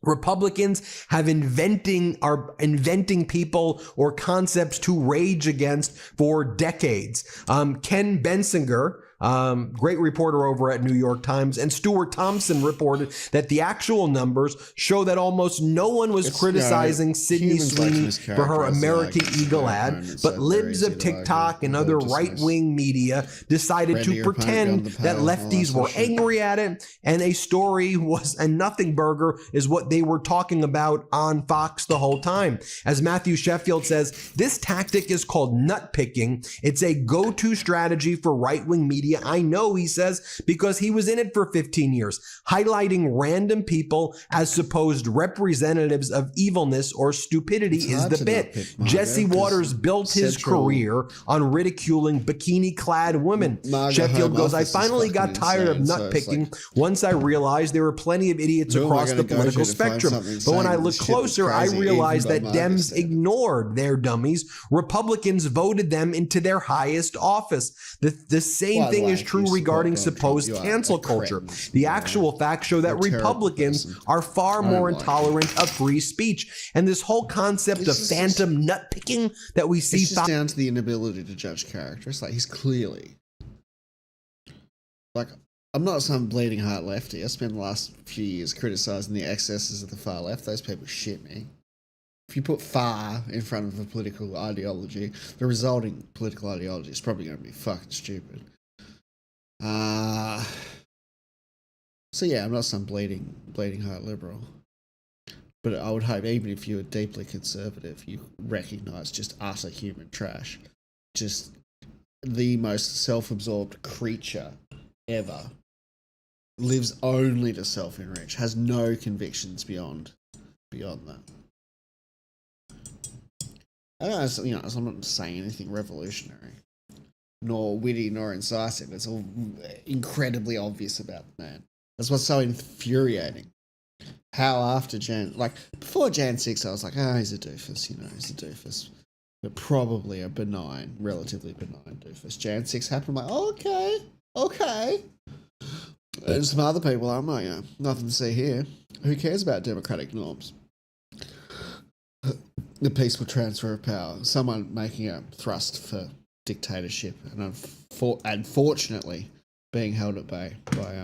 Republicans are inventing people or concepts to rage against for decades. Ken Bensinger, great reporter over at New York Times, and Stuart Thompson reported that the actual numbers show that almost no one was criticizing Sydney Sweeney for her American Eagle ad, but libs of TikTok and other right-wing media decided to pretend that lefties were angry at it, and a story was a nothing burger is what they were talking about on Fox the whole time. As Matthew Sheffield says, this tactic is called nut picking. It's a go-to strategy for right-wing media. I know, he says, because he was in it for 15 years, highlighting random people as supposed representatives of evilness or stupidity is the bit. Jesse Waters built his career on ridiculing bikini-clad women. Sheffield goes, I finally got tired of nut picking once I realized there were plenty of idiots across the political spectrum. But when I look closer, I realized that Dems ignored their dummies. Republicans voted them into their highest office. The same thing is true regarding supposed cancel culture. The actual facts show that Republicans are far more intolerant of free speech. And this whole concept of phantom nut picking that we see... It's just down to the inability to judge character. It's like, he's clearly... Like, I'm not some bleeding heart lefty. I spent the last few years criticizing the excesses of the far left. Those people shit me. If you put far in front of a political ideology, the resulting political ideology is probably going to be fucking stupid. So yeah, I'm not some bleeding heart liberal. But I would hope, even if you were deeply conservative, you recognise just utter human trash. Just the most self-absorbed creature ever. Lives only to self-enrich. Has no convictions beyond that. I don't know, so I'm not saying anything revolutionary, nor witty, nor incisive. It's all incredibly obvious about the man. That's what's so infuriating. How after before Jan 6, I was like, he's a doofus, he's a doofus. But probably a relatively benign doofus. Jan 6 happened, I'm like, okay. And some other people, I'm like, nothing to see here. Who cares about democratic norms? The peaceful transfer of power. Someone making a thrust for dictatorship, and unfortunately being held at bay by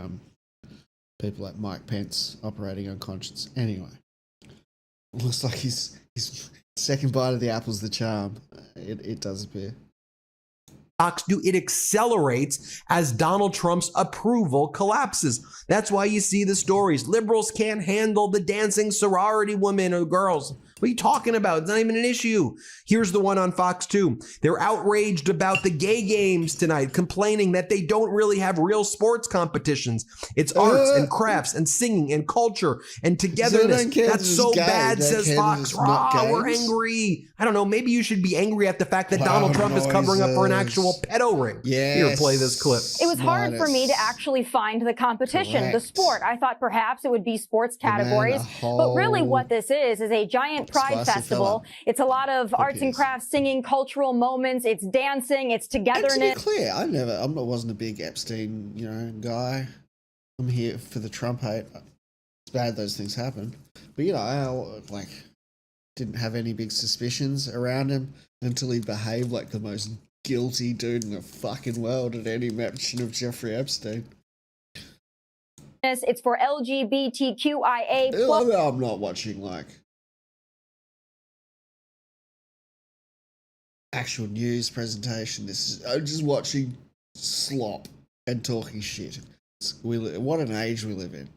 people like Mike Pence operating on conscience. Anyway, looks like his second bite of the apple's the charm. It does appear. It accelerates as Donald Trump's approval collapses. That's why you see the stories. Liberals can't handle the dancing sorority women or girls. What are you talking about? It's not even an issue. Here's the one on Fox 2. They're outraged about the gay games tonight, complaining that they don't really have real sports competitions. It's arts and crafts and singing and culture and togetherness. don't care That's if it's so gay, bad, they says care Fox. that it's not Rah, we're games? angry. I don't know. Maybe you should be angry at the fact that Donald Trump is covering up for an actual pedo ring. Here, play this clip. It was hard for me to actually find the competition, the sport. I thought perhaps it would be sports categories, but really what this is a giant pride festival. It's a lot of arts and crafts, singing, cultural moments. It's dancing. It's togetherness. And to be clear, I wasn't a big Epstein, guy. I'm here for the Trump hate. It's bad those things happen, but I didn't have any big suspicions around him until he behaved like the most guilty dude in the fucking world at any mention of Jeffrey Epstein. It's for LGBTQIA+. I'm not watching actual news presentation. I'm just watching slop and talking shit. What an age we live in.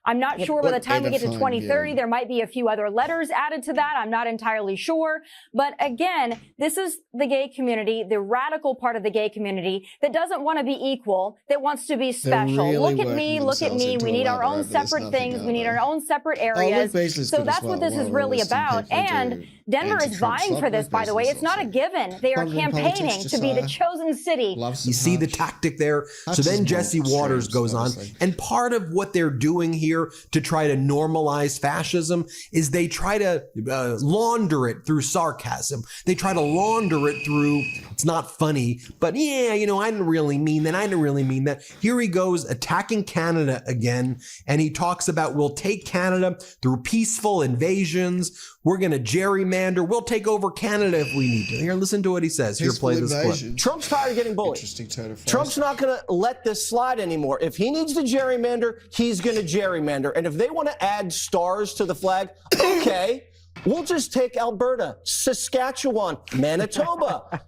I'm not sure by the time we get to 2030, there might be a few other letters added to that. I'm not entirely sure. But again, this is the gay community, the radical part of the gay community that doesn't want to be equal, that wants to be special. Really look at me. We need our own separate things. We need our own separate areas. So that's what this is really about. And Denver is vying for this, by the way. It's not a given. They are campaigning to be the chosen city. You see the tactic there? So then Jesse Waters goes on. And part of what they're doing here to try to normalize fascism is they try to launder it through sarcasm. They try to launder it through, it's not funny, but I didn't really mean that. Here he goes attacking Canada again. And he talks about, we'll take Canada through peaceful invasions. We're going to gerrymander. We'll take over Canada if we need to. Here, listen to what he says. Here, play this clip. Trump's tired of getting bullied. Interesting tone of phrase. Trump's not going to let this slide anymore. If he needs to gerrymander, he's going to gerrymander. And if they want to add stars to the flag, okay, we'll just take Alberta, Saskatchewan, Manitoba.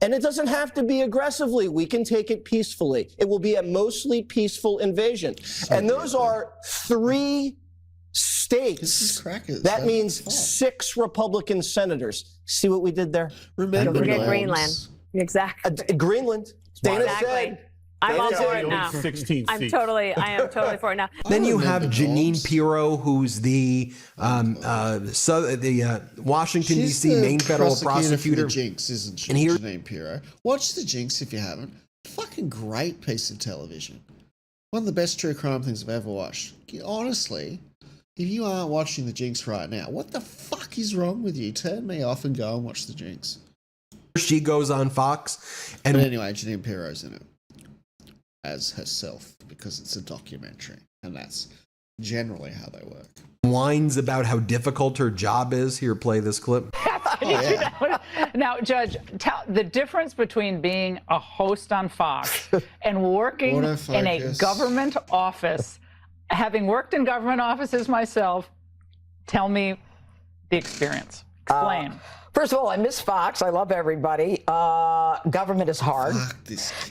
And it doesn't have to be aggressively. We can take it peacefully. It will be a mostly peaceful invasion. And those are 3 states. This is crackers. That means 6 Republican senators. See what we did there? Remember Don't forget Greenland. Exactly. Greenland. Dana Exactly. said. I'm all for it now. 16 I am seats. totally for it now. Then you have Janine Pirro, who's the Washington, She's D.C. the main federal prosecutor prosecutor. for the Jinx, isn't she? And here- Janine Pirro. Watch the Jinx if you haven't. Fucking great piece of television. One of the best true crime things I've ever watched. Honestly, if you aren't watching the Jinx right now, what the fuck is wrong with you? Turn me off and go and watch the Jinx. She goes on Fox, and But anyway, Janine Pirro's in it as herself because it's a documentary, and that's generally how they work. whines about how difficult her job is. Here, play this clip. Now, Judge, tell the difference between being a host on Fox and working in a government office. Having worked in government offices myself, tell me the experience. Explain. First of all, I miss Fox. I love everybody. Government is hard.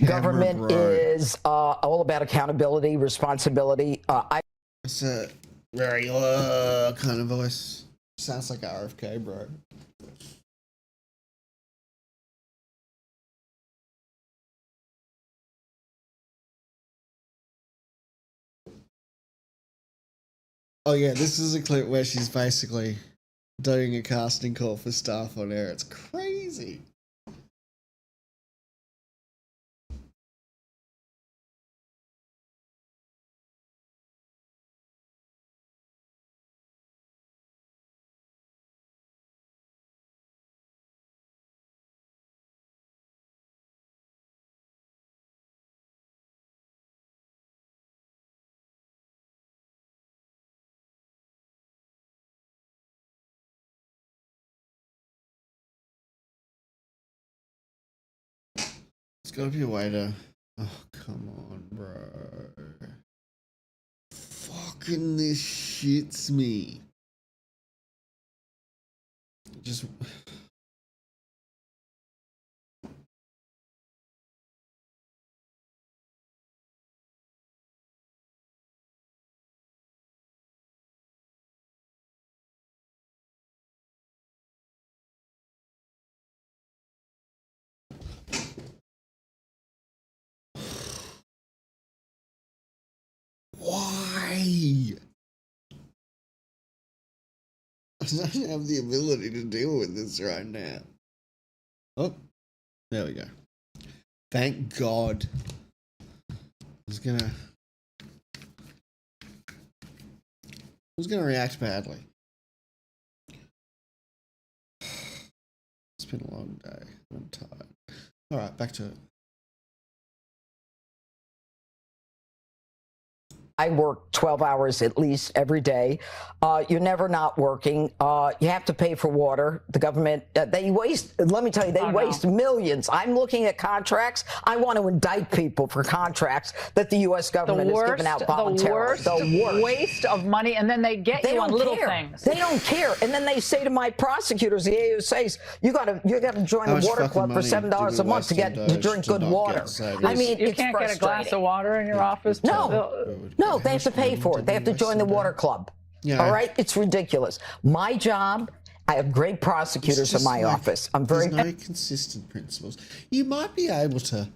Government is all about accountability, responsibility. It's a very kind of voice. Sounds like RFK, bro. Oh yeah, this is a clip where she's basically doing a casting call for staff on air. It's crazy. It's gotta be a way to. Oh, come on, bro. Fucking this shits me. Just. don't have the ability to deal with this right now. Oh, there we go. Thank God. I was gonna react badly. It's been a long day. I'm tired. All right, back to it. I work 12 hours at least every day. You're never not working. You have to pay for water. The government, they waste, let me tell you, they waste millions. I'm looking at contracts. I want to indict people for contracts that the U.S. government has given out voluntarily. The worst waste of money, and then they get you on little things. They don't care. And then they say to my prosecutors, the AUSAs, you got to join the water club for $7 a month to drink good water. I mean, you it's can't get a glass of water in your office. No, they have to pay for it. They have to join the water club. Yeah. All right? It's ridiculous. My job, I have great prosecutors in my office. I'm very... There's no consistent principles. You might be able to...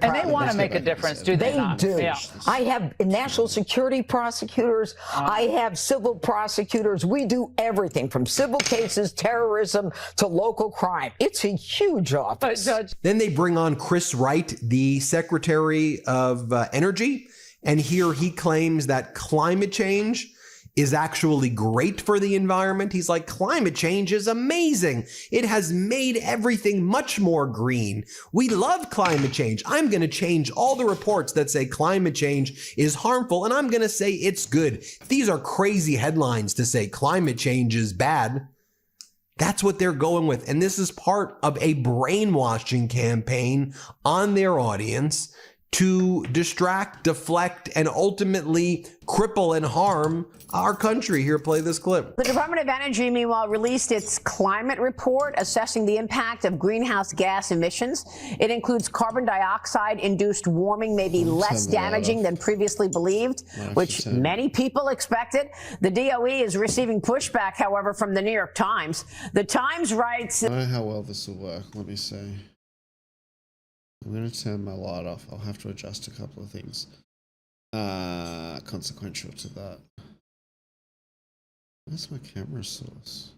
And they want to make a difference, do they not? They do. Yeah. I have national security prosecutors. I have civil prosecutors. We do everything from civil cases, terrorism, to local crime. It's a huge office. Then they bring on Chris Wright, the Secretary of Energy, and here he claims that climate change is actually great for the environment. He's like, climate change is amazing. It has made everything much more green. We love climate change. I'm going to change all the reports that say climate change is harmful, and I'm going to say it's good. These are crazy headlines to say climate change is bad. That's what they're going with. And this is part of a brainwashing campaign on their audience to distract, deflect, and ultimately cripple and harm our country. Here, play this clip. The Department of Energy, meanwhile, released its climate report assessing the impact of greenhouse gas emissions. It includes carbon dioxide-induced warming may be less damaging than previously believed, which many people expected. The DOE is receiving pushback, however, from the New York Times. The Times writes... I don't know how well this will work. Let me see. I'm going to turn my light off. I'll have to adjust a couple of things consequential to that. Where's my camera source?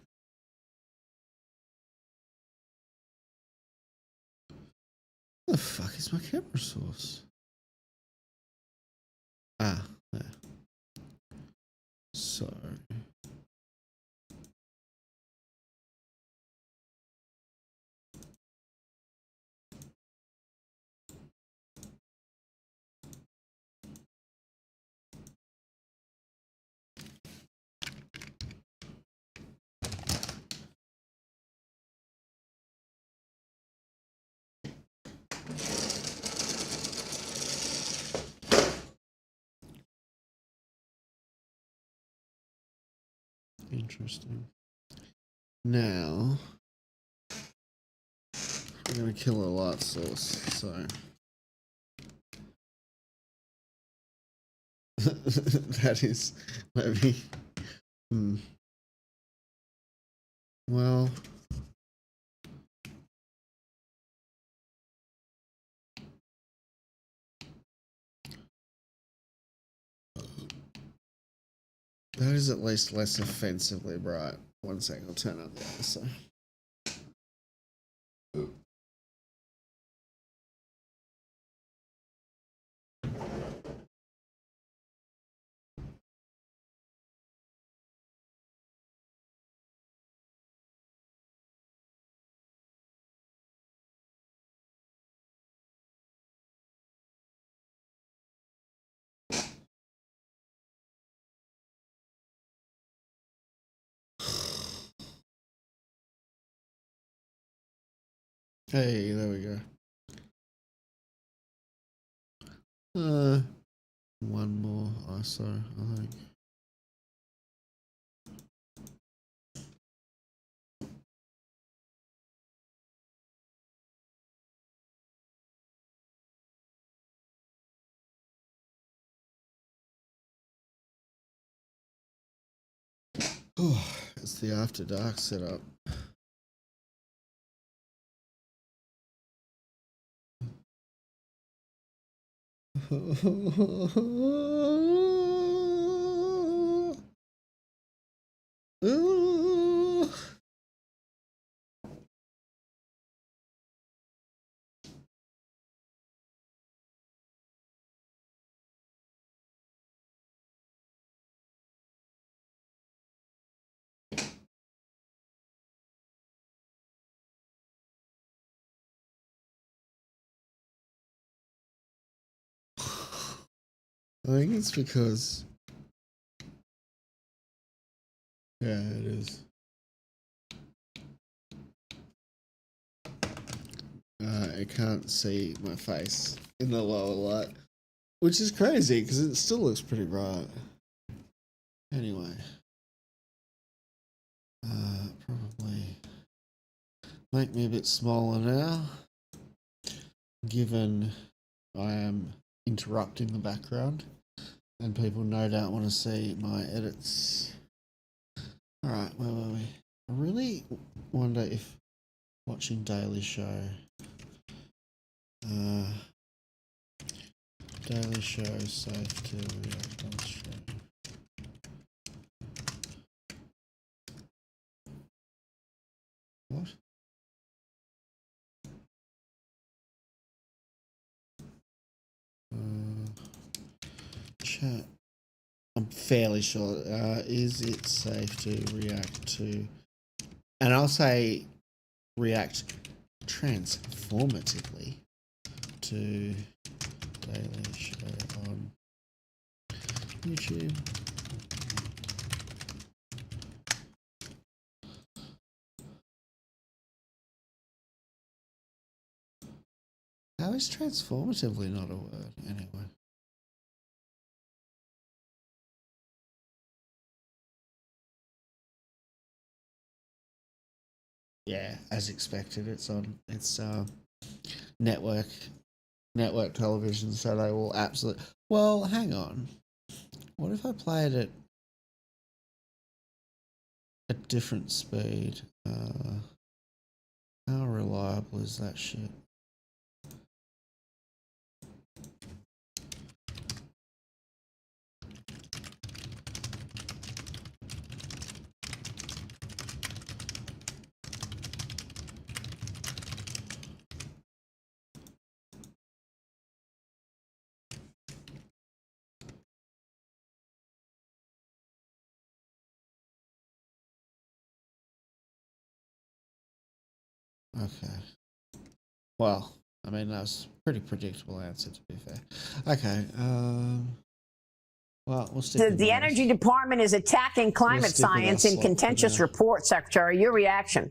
Where the fuck is my camera source? Ah, there. So... Interesting. Now, I'm going to kill a light source, so... that is, maybe... Well... That is at least less offensively bright. One second, I'll turn on the other side. Hey, there we go. One more ISO, I think. It's the After Dark setup. I think it's because, yeah, it is. I can't see my face in the lower light, which is crazy because it still looks pretty bright. Anyway, probably make me a bit smaller now, given I am interrupting the background and people no doubt want to see my edits. Alright, where were we? I really wonder if watching Daily Show, Daily Show safe to react on stream. What? Chat. I'm fairly sure. Is it safe to react to? And I'll say react transformatively to Daily Show on YouTube. How is transformatively not a word anyway? Yeah, as expected, it's on. It's network television, so they will absolutely. Well, hang on. What if I played it at different speed? How reliable is that shit? Okay. Well, I mean, that was a pretty predictable answer, to be fair. Okay. Well, we'll stick with The ours. Energy Department is attacking climate science in contentious report, Secretary. Your reaction?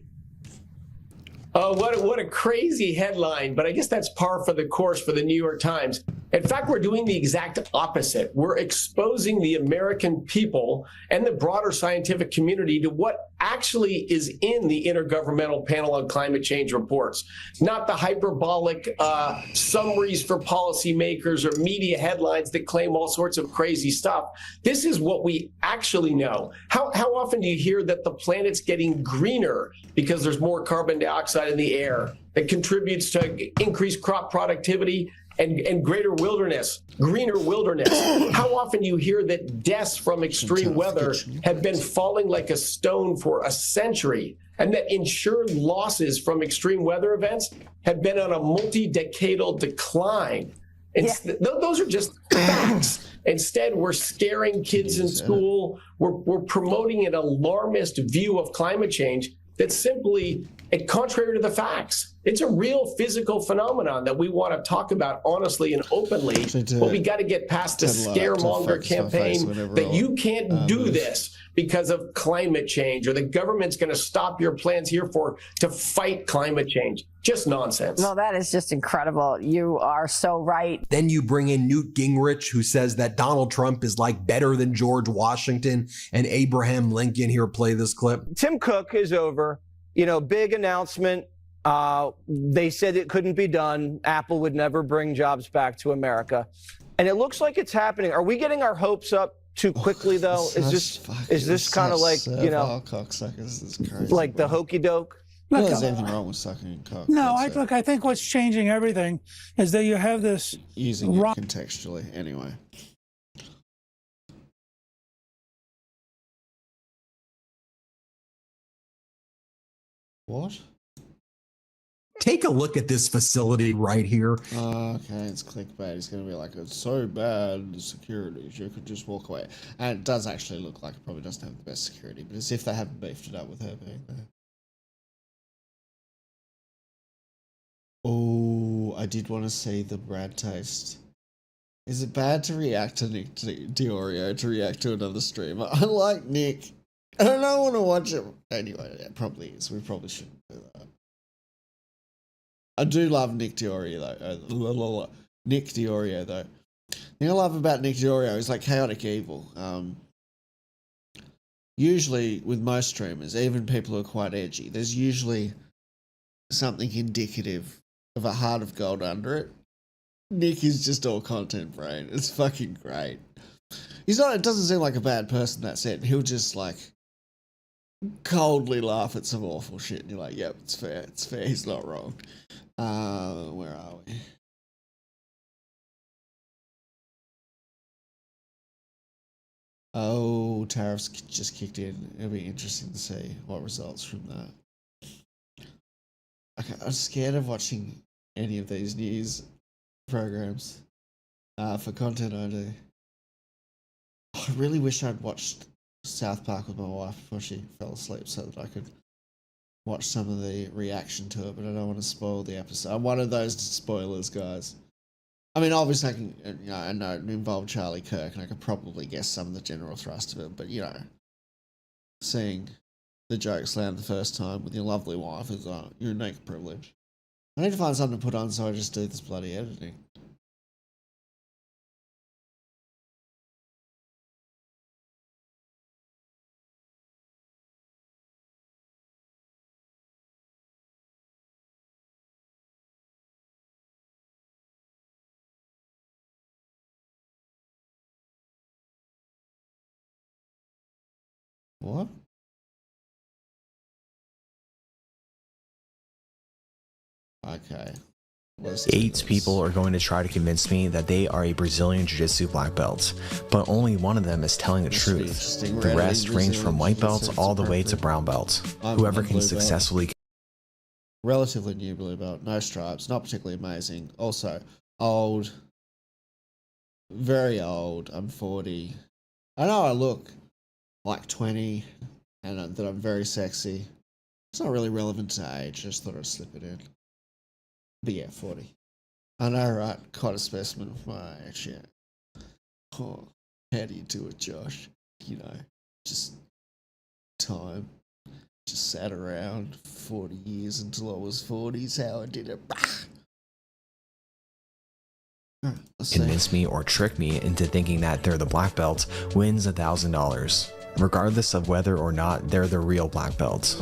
Oh, what a crazy headline, but I guess that's par for the course for the New York Times. In fact, we're doing the exact opposite. We're exposing the American people and the broader scientific community to what actually is in the Intergovernmental Panel on Climate Change reports, not the hyperbolic summaries for policymakers or media headlines that claim all sorts of crazy stuff. This is what we actually know. How often do you hear that the planet's getting greener because there's more carbon dioxide in the air that contributes to increased crop productivity and greater wilderness, greener wilderness? How often do you hear that deaths from extreme weather have been falling like a stone for a century, and that insured losses from extreme weather events have been on a multi-decadal decline? Those are just facts. Instead, we're scaring kids in school. We're promoting an alarmist view of climate change that simply contrary to the facts. It's a real physical phenomenon that we want to talk about honestly and openly. But we got to get past the scaremonger campaign that you can't do this because of climate change, or the government's going to stop your plans here to fight climate change. Just nonsense. No, that is just incredible. You are so right. Then you bring in Newt Gingrich, who says that Donald Trump is like better than George Washington and Abraham Lincoln. Here, play this clip. Tim Cook is over. Big announcement. They said it couldn't be done. Apple would never bring jobs back to America. And it looks like it's happening. Are we getting our hopes up too quickly, though? Is this kind of like, cocksuckers? This is crazy, like the hokey doke? Well, there's anything wrong with sucking cock. No, I think what's changing everything is that you have this using it contextually anyway. What? Take a look at this facility right here. Okay, it's clickbait. It's going to be like, it's so bad, the security, you could just walk away. And it does actually look like it probably doesn't have the best security, but as if they haven't beefed it up with her being there. Oh, I did want to see the Brad taste. Is it bad to react to Nick Diorio, to react to another streamer? I like Nick. I don't want to watch it. Anyway, it probably is. We probably shouldn't do that. I do love Nick Diorio, though. Nick Diorio, though. The thing I love about Nick Diorio is like chaotic evil. Usually, with most streamers, even people who are quite edgy, there's usually something indicative of a heart of gold under it. Nick is just all content brain. It's fucking great. He's not, it doesn't seem like a bad person, that's it. He'll just like coldly laugh at some awful shit and you're like, yep, it's fair, he's not wrong. Where are we? Oh, tariffs just kicked in. It'll be interesting to see what results from that. Okay, I'm scared of watching any of these news programs. For content I do. I really wish I'd watched South Park with my wife before she fell asleep so that I could watch some of the reaction to it, but I don't want to spoil the episode. I'm one of those spoilers, guys. I mean, obviously, I know it involved Charlie Kirk, and I could probably guess some of the general thrust of it, but, seeing the jokes land the first time with your lovely wife is a unique privilege. I need to find something to put on, so I just do this bloody editing. What? Okay. 8 people are going to try to convince me that they are a Brazilian Jiu-Jitsu black belt, but only one of them is telling the truth. The rest range from white belts all the way to brown belts. Whoever can successfully... Relatively new blue belt, no stripes, not particularly amazing. Also, old. Very old. I'm 40. I know I look like 20 and that I'm very sexy. It's not really relevant to age, just thought I'd slip it in. But yeah, 40. I know, right? Quite a specimen of my age, yeah. Oh, how do you do it, Josh? Just time. Just sat around 40 years until I was 40 is how I did it. Convince me or trick me into thinking that they're the black belt wins $1,000, regardless of whether or not they're the real black belts.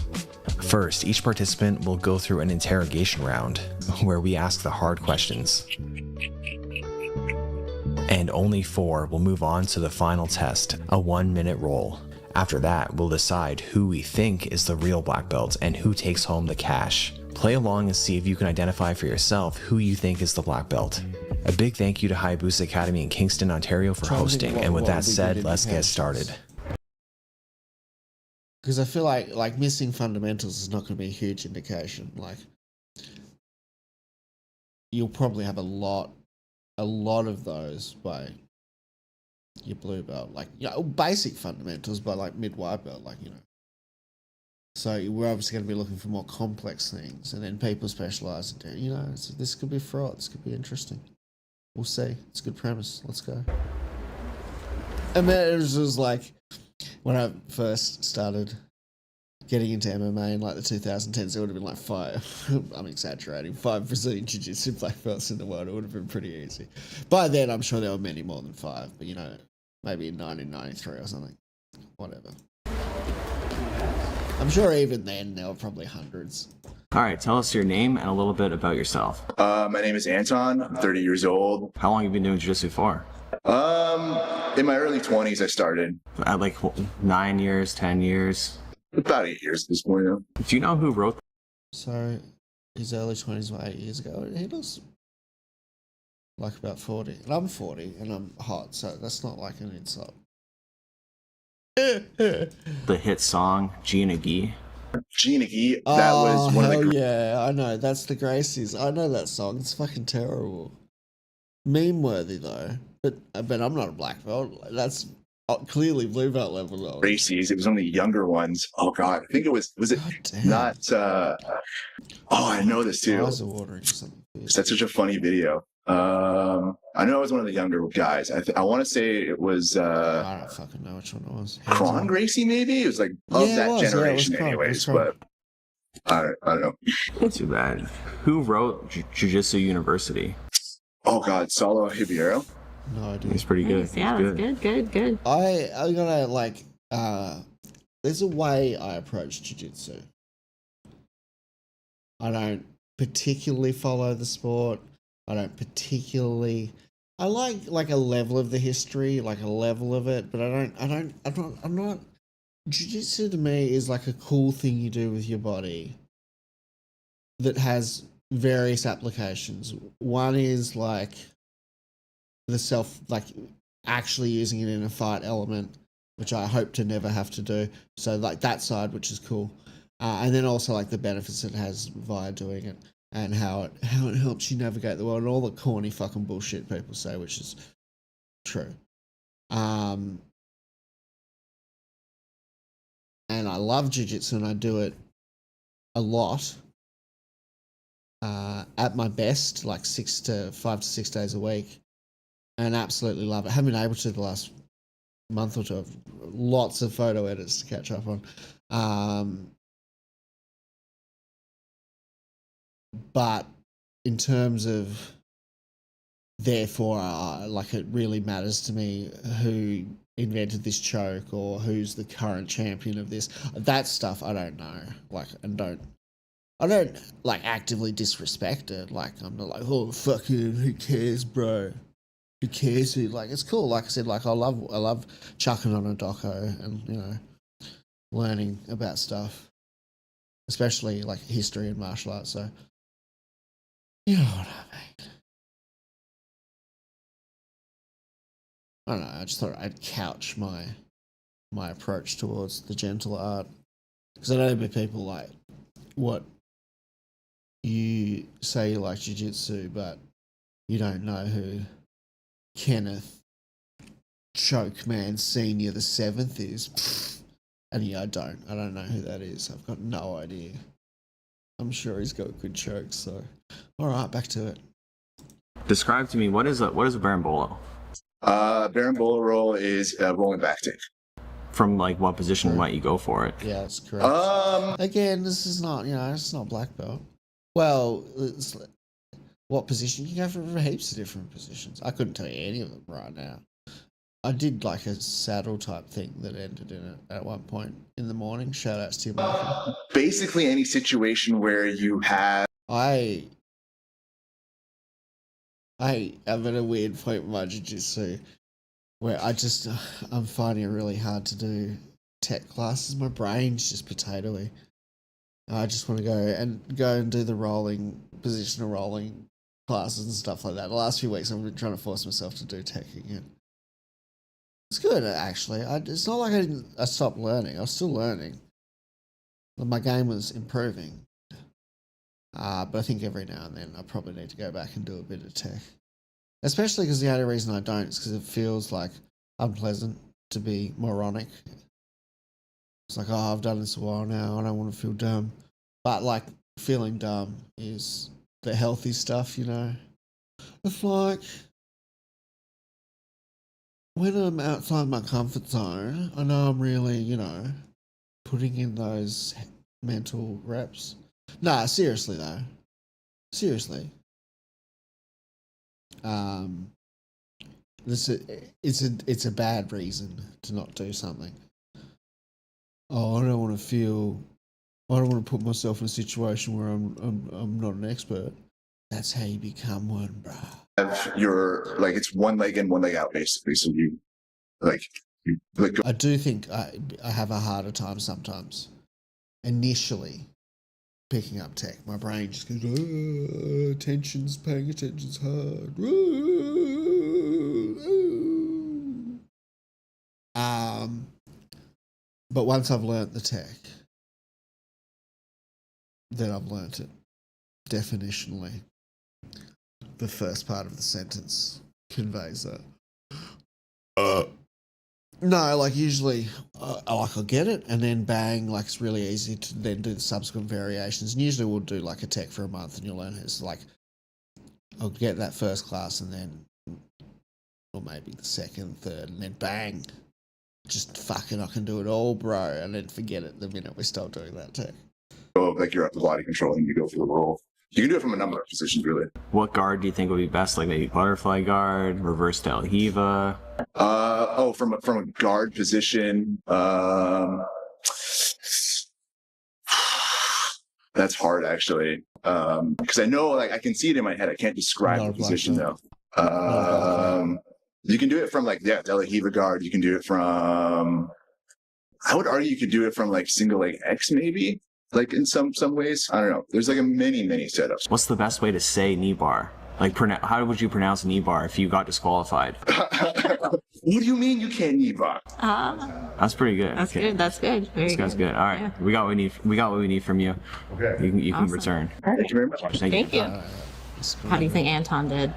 First, each participant will go through an interrogation round where we ask the hard questions. And only 4 will move on to the final test, a 1-minute roll. After that, we'll decide who we think is the real black belt and who takes home the cash. Play along and see if you can identify for yourself who you think is the black belt. A big thank you to Hayabusa Academy in Kingston, Ontario for hosting, and with that said, let's get started. Because I feel like missing fundamentals is not going to be a huge indication. Like, you'll probably have a lot of those by your blue belt. Like, basic fundamentals by like mid-white belt, like, So we're obviously going to be looking for more complex things, and then people specialize in, you know, this could be fraught. This could be interesting. We'll see. It's a good premise. Let's go. And then it was just like when I first started getting into MMA in like the 2010s, it would have been like 5. I'm exaggerating. 5 Brazilian Jiu-Jitsu black belts in the world. It would have been pretty easy. By then, I'm sure there were many more than 5. But you know, maybe in 1993 or something. Whatever. I'm sure even then there were probably hundreds. All right, tell us your name and a little bit about yourself. My name is Anton. I'm 30 years old. How long have you been doing jiu-jitsu for? In my early 20s, I started. At like 9 years, 10 years? About 8 years at this point now. Do you know who wrote? So his early 20s were 8 years ago. He was like about 40. And I'm 40 and I'm hot, so that's not like an insult. The hit song, Gina Gee. Gina Gee, that was one of the... yeah, I know. That's the Gracies. I know that song. It's fucking terrible. Meme worthy though. But I'm not a black belt. That's clearly blue belt level though. Gracies. It was one of the younger ones. Oh god, I think it was it not oh, I know this too. Eyes are watering something. That's such a funny video. I know it was one of the younger guys. I want to say it was I don't fucking know which one it was. Kron Gracie maybe. It was like of that generation anyways, but I don't know. Not too bad. Who wrote Jiu-Jitsu University? Oh god, Saulo Ribeiro. No idea. He's pretty good. Yeah, that's good. I'm gonna like there's a way I approach jiu-jitsu. I don't particularly follow the sport. I don't particularly I like a level of the history, like a level of it, but I'm not jiu-jitsu to me is like a cool thing you do with your body that has various applications. One is like like actually using it in a fight element, which I hope to never have to do. So like that side, which is cool. And then also like the benefits it has via doing it and how it helps you navigate the world and all the corny fucking bullshit people say, which is true. And I love jiu-jitsu and I do it a lot. At my best, like 5 to 6 days a week. And absolutely love it. Haven't been able to the last month or two. Lots of photo edits to catch up on. But in terms of, therefore, like it really matters to me who invented this choke or who's the current champion of this. That stuff I don't know. Like, and I don't like actively disrespect it. Like I'm not like, oh fucking who cares, bro? Who cares? Like it's cool. Like I said, like I love chucking on a doco and you know learning about stuff, especially like history and martial arts. So you know what I mean. I don't know. I just thought I'd couch my approach towards the gentle art because I know there'll be people like what. You say you like jiu-jitsu, but you don't know who Kenneth Chokeman Senior the 7th is. And yeah, I don't know who that is. I've got no idea. I'm sure he's got good chokes, so. Alright, back to it. Describe to me, what is a berimbolo? Berimbolo roll is a rolling back take. From like what position might you go for it? Yeah, that's correct. Again, this is not, it's not black belt. Well, what position? You can go for heaps of different positions. I couldn't tell you any of them right now. I did like a saddle type thing that ended in it at one point in the morning. Shout outs to you, Michael. Basically, any situation where you have. I am at a weird point with my jiu-jitsu where I'm finding it really hard to do tech classes. My brain's just potatoey. I just want to go and do the positional rolling classes and stuff like that. The last few weeks I've been trying to force myself to do tech again. It's good actually. It's not like I stopped learning. I was still learning. My game was improving. But I think every now and then I probably need to go back and do a bit of tech. Especially because the only reason I don't is because it feels like unpleasant to be moronic. It's like, oh, I've done this a while now. I don't want to feel dumb. But like feeling dumb is the healthy stuff, you know. It's like when I'm outside my comfort zone, I know I'm really, you know, putting in those mental reps. Nah, seriously though. Seriously. It's a bad reason to not do something. Oh, I don't want to put myself in a situation where I'm not an expert. That's how you become one, bro. You're like, it's one leg in, one leg out, basically. So you I do think I have a harder time sometimes. Initially, picking up tech, my brain just goes, paying attention's hard. But once I've learnt the tech, then I've learnt it definitionally. The first part of the sentence conveys that. No, like usually, I'll get it, and then bang, like it's really easy to then do the subsequent variations. And usually we'll do like a tech for a month, and you'll learn it. So like, I'll get that first class, and then, or maybe the second, third, and then bang, just fucking I can do it all, bro, and then forget it the minute we start doing that tech. go like you're upper body control and you go for the roll. You can do it from a number of positions, really. What guard do you think would be best? Like maybe butterfly guard, reverse Del Hiva? From a guard position, that's hard actually. Because I know, like, I can see it in my head. I can't describe the position though. You can do it from like Del Hiva guard. You can do it from. I would argue you could do it from like single leg X maybe. Like in some ways, I don't know. There's like many setups. What's the best way to say knee bar? Like, how would you pronounce knee bar if you got disqualified? What do you mean you can't knee bar? That's pretty good. That's good. That's good. This guy's good. All right, Yeah. we got what we need. We got what we need from you. Okay. You can Awesome. return. Thank you very much. Thank you. How do you think Anton did?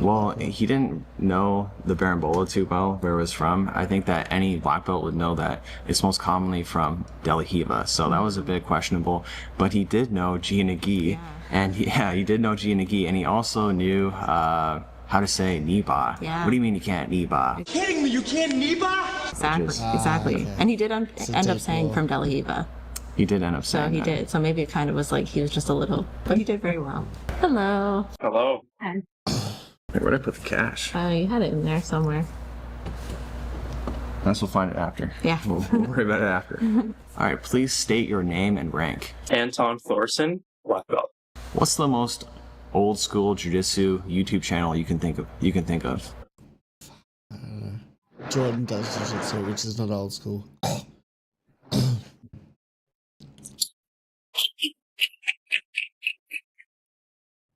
Well, he didn't know the Barambola too well, where it was from. I think that any black belt would know that it's most commonly from Del Hiva, so that was a bit questionable. But he did know Gia Nagi, and he did know Gia Nagi, and he also knew how to say Niba. Yeah. What do you mean you can't Niba? Kidding me? You can't Niba? Exactly. okay. And he did end up saying from Del Hiva. He did end up So saying he that. did. So maybe it kind of was like he was just a little, but he did very well. Hello. Hello. Hi. Wait, where'd I put the cash? Oh, you had it in there somewhere. I guess we'll find it after. Yeah. We'll worry about it after. All right, please state your name and rank. Anton Thorson, black belt. What's the most old school jiu-jitsu YouTube channel you can think of? Jordan does jiu-jitsu, which is not old school.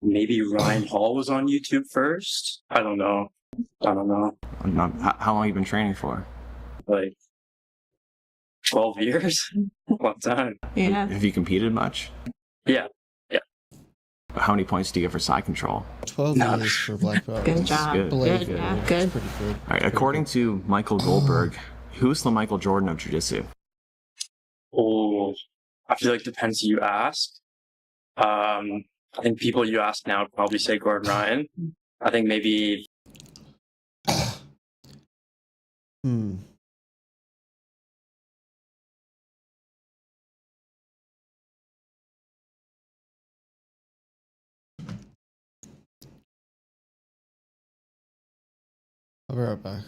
Maybe Ryan Hall was on YouTube first. I don't know. How long have you been training for? Like 12 years. Long time. Yeah. Have you competed much? Yeah. How many points do you get for side control? 12 years for a black belt. Good job. Good. Good. Yeah. Good. Pretty good. All right, according to Michael Goldberg, who's the Michael Jordan of jiu-jitsu? Oh, I feel like it depends who you ask. I think people you ask now would probably say Gordon Ryan. I think maybe. I'll be right back.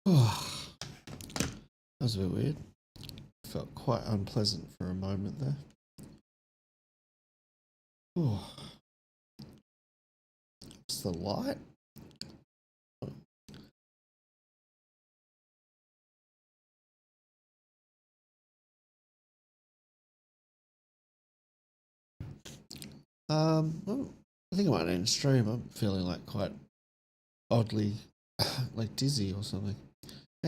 That was a bit weird. Felt quite unpleasant for a moment there. It's the light. Well, I think I might end stream. I'm feeling like quite oddly like dizzy or something.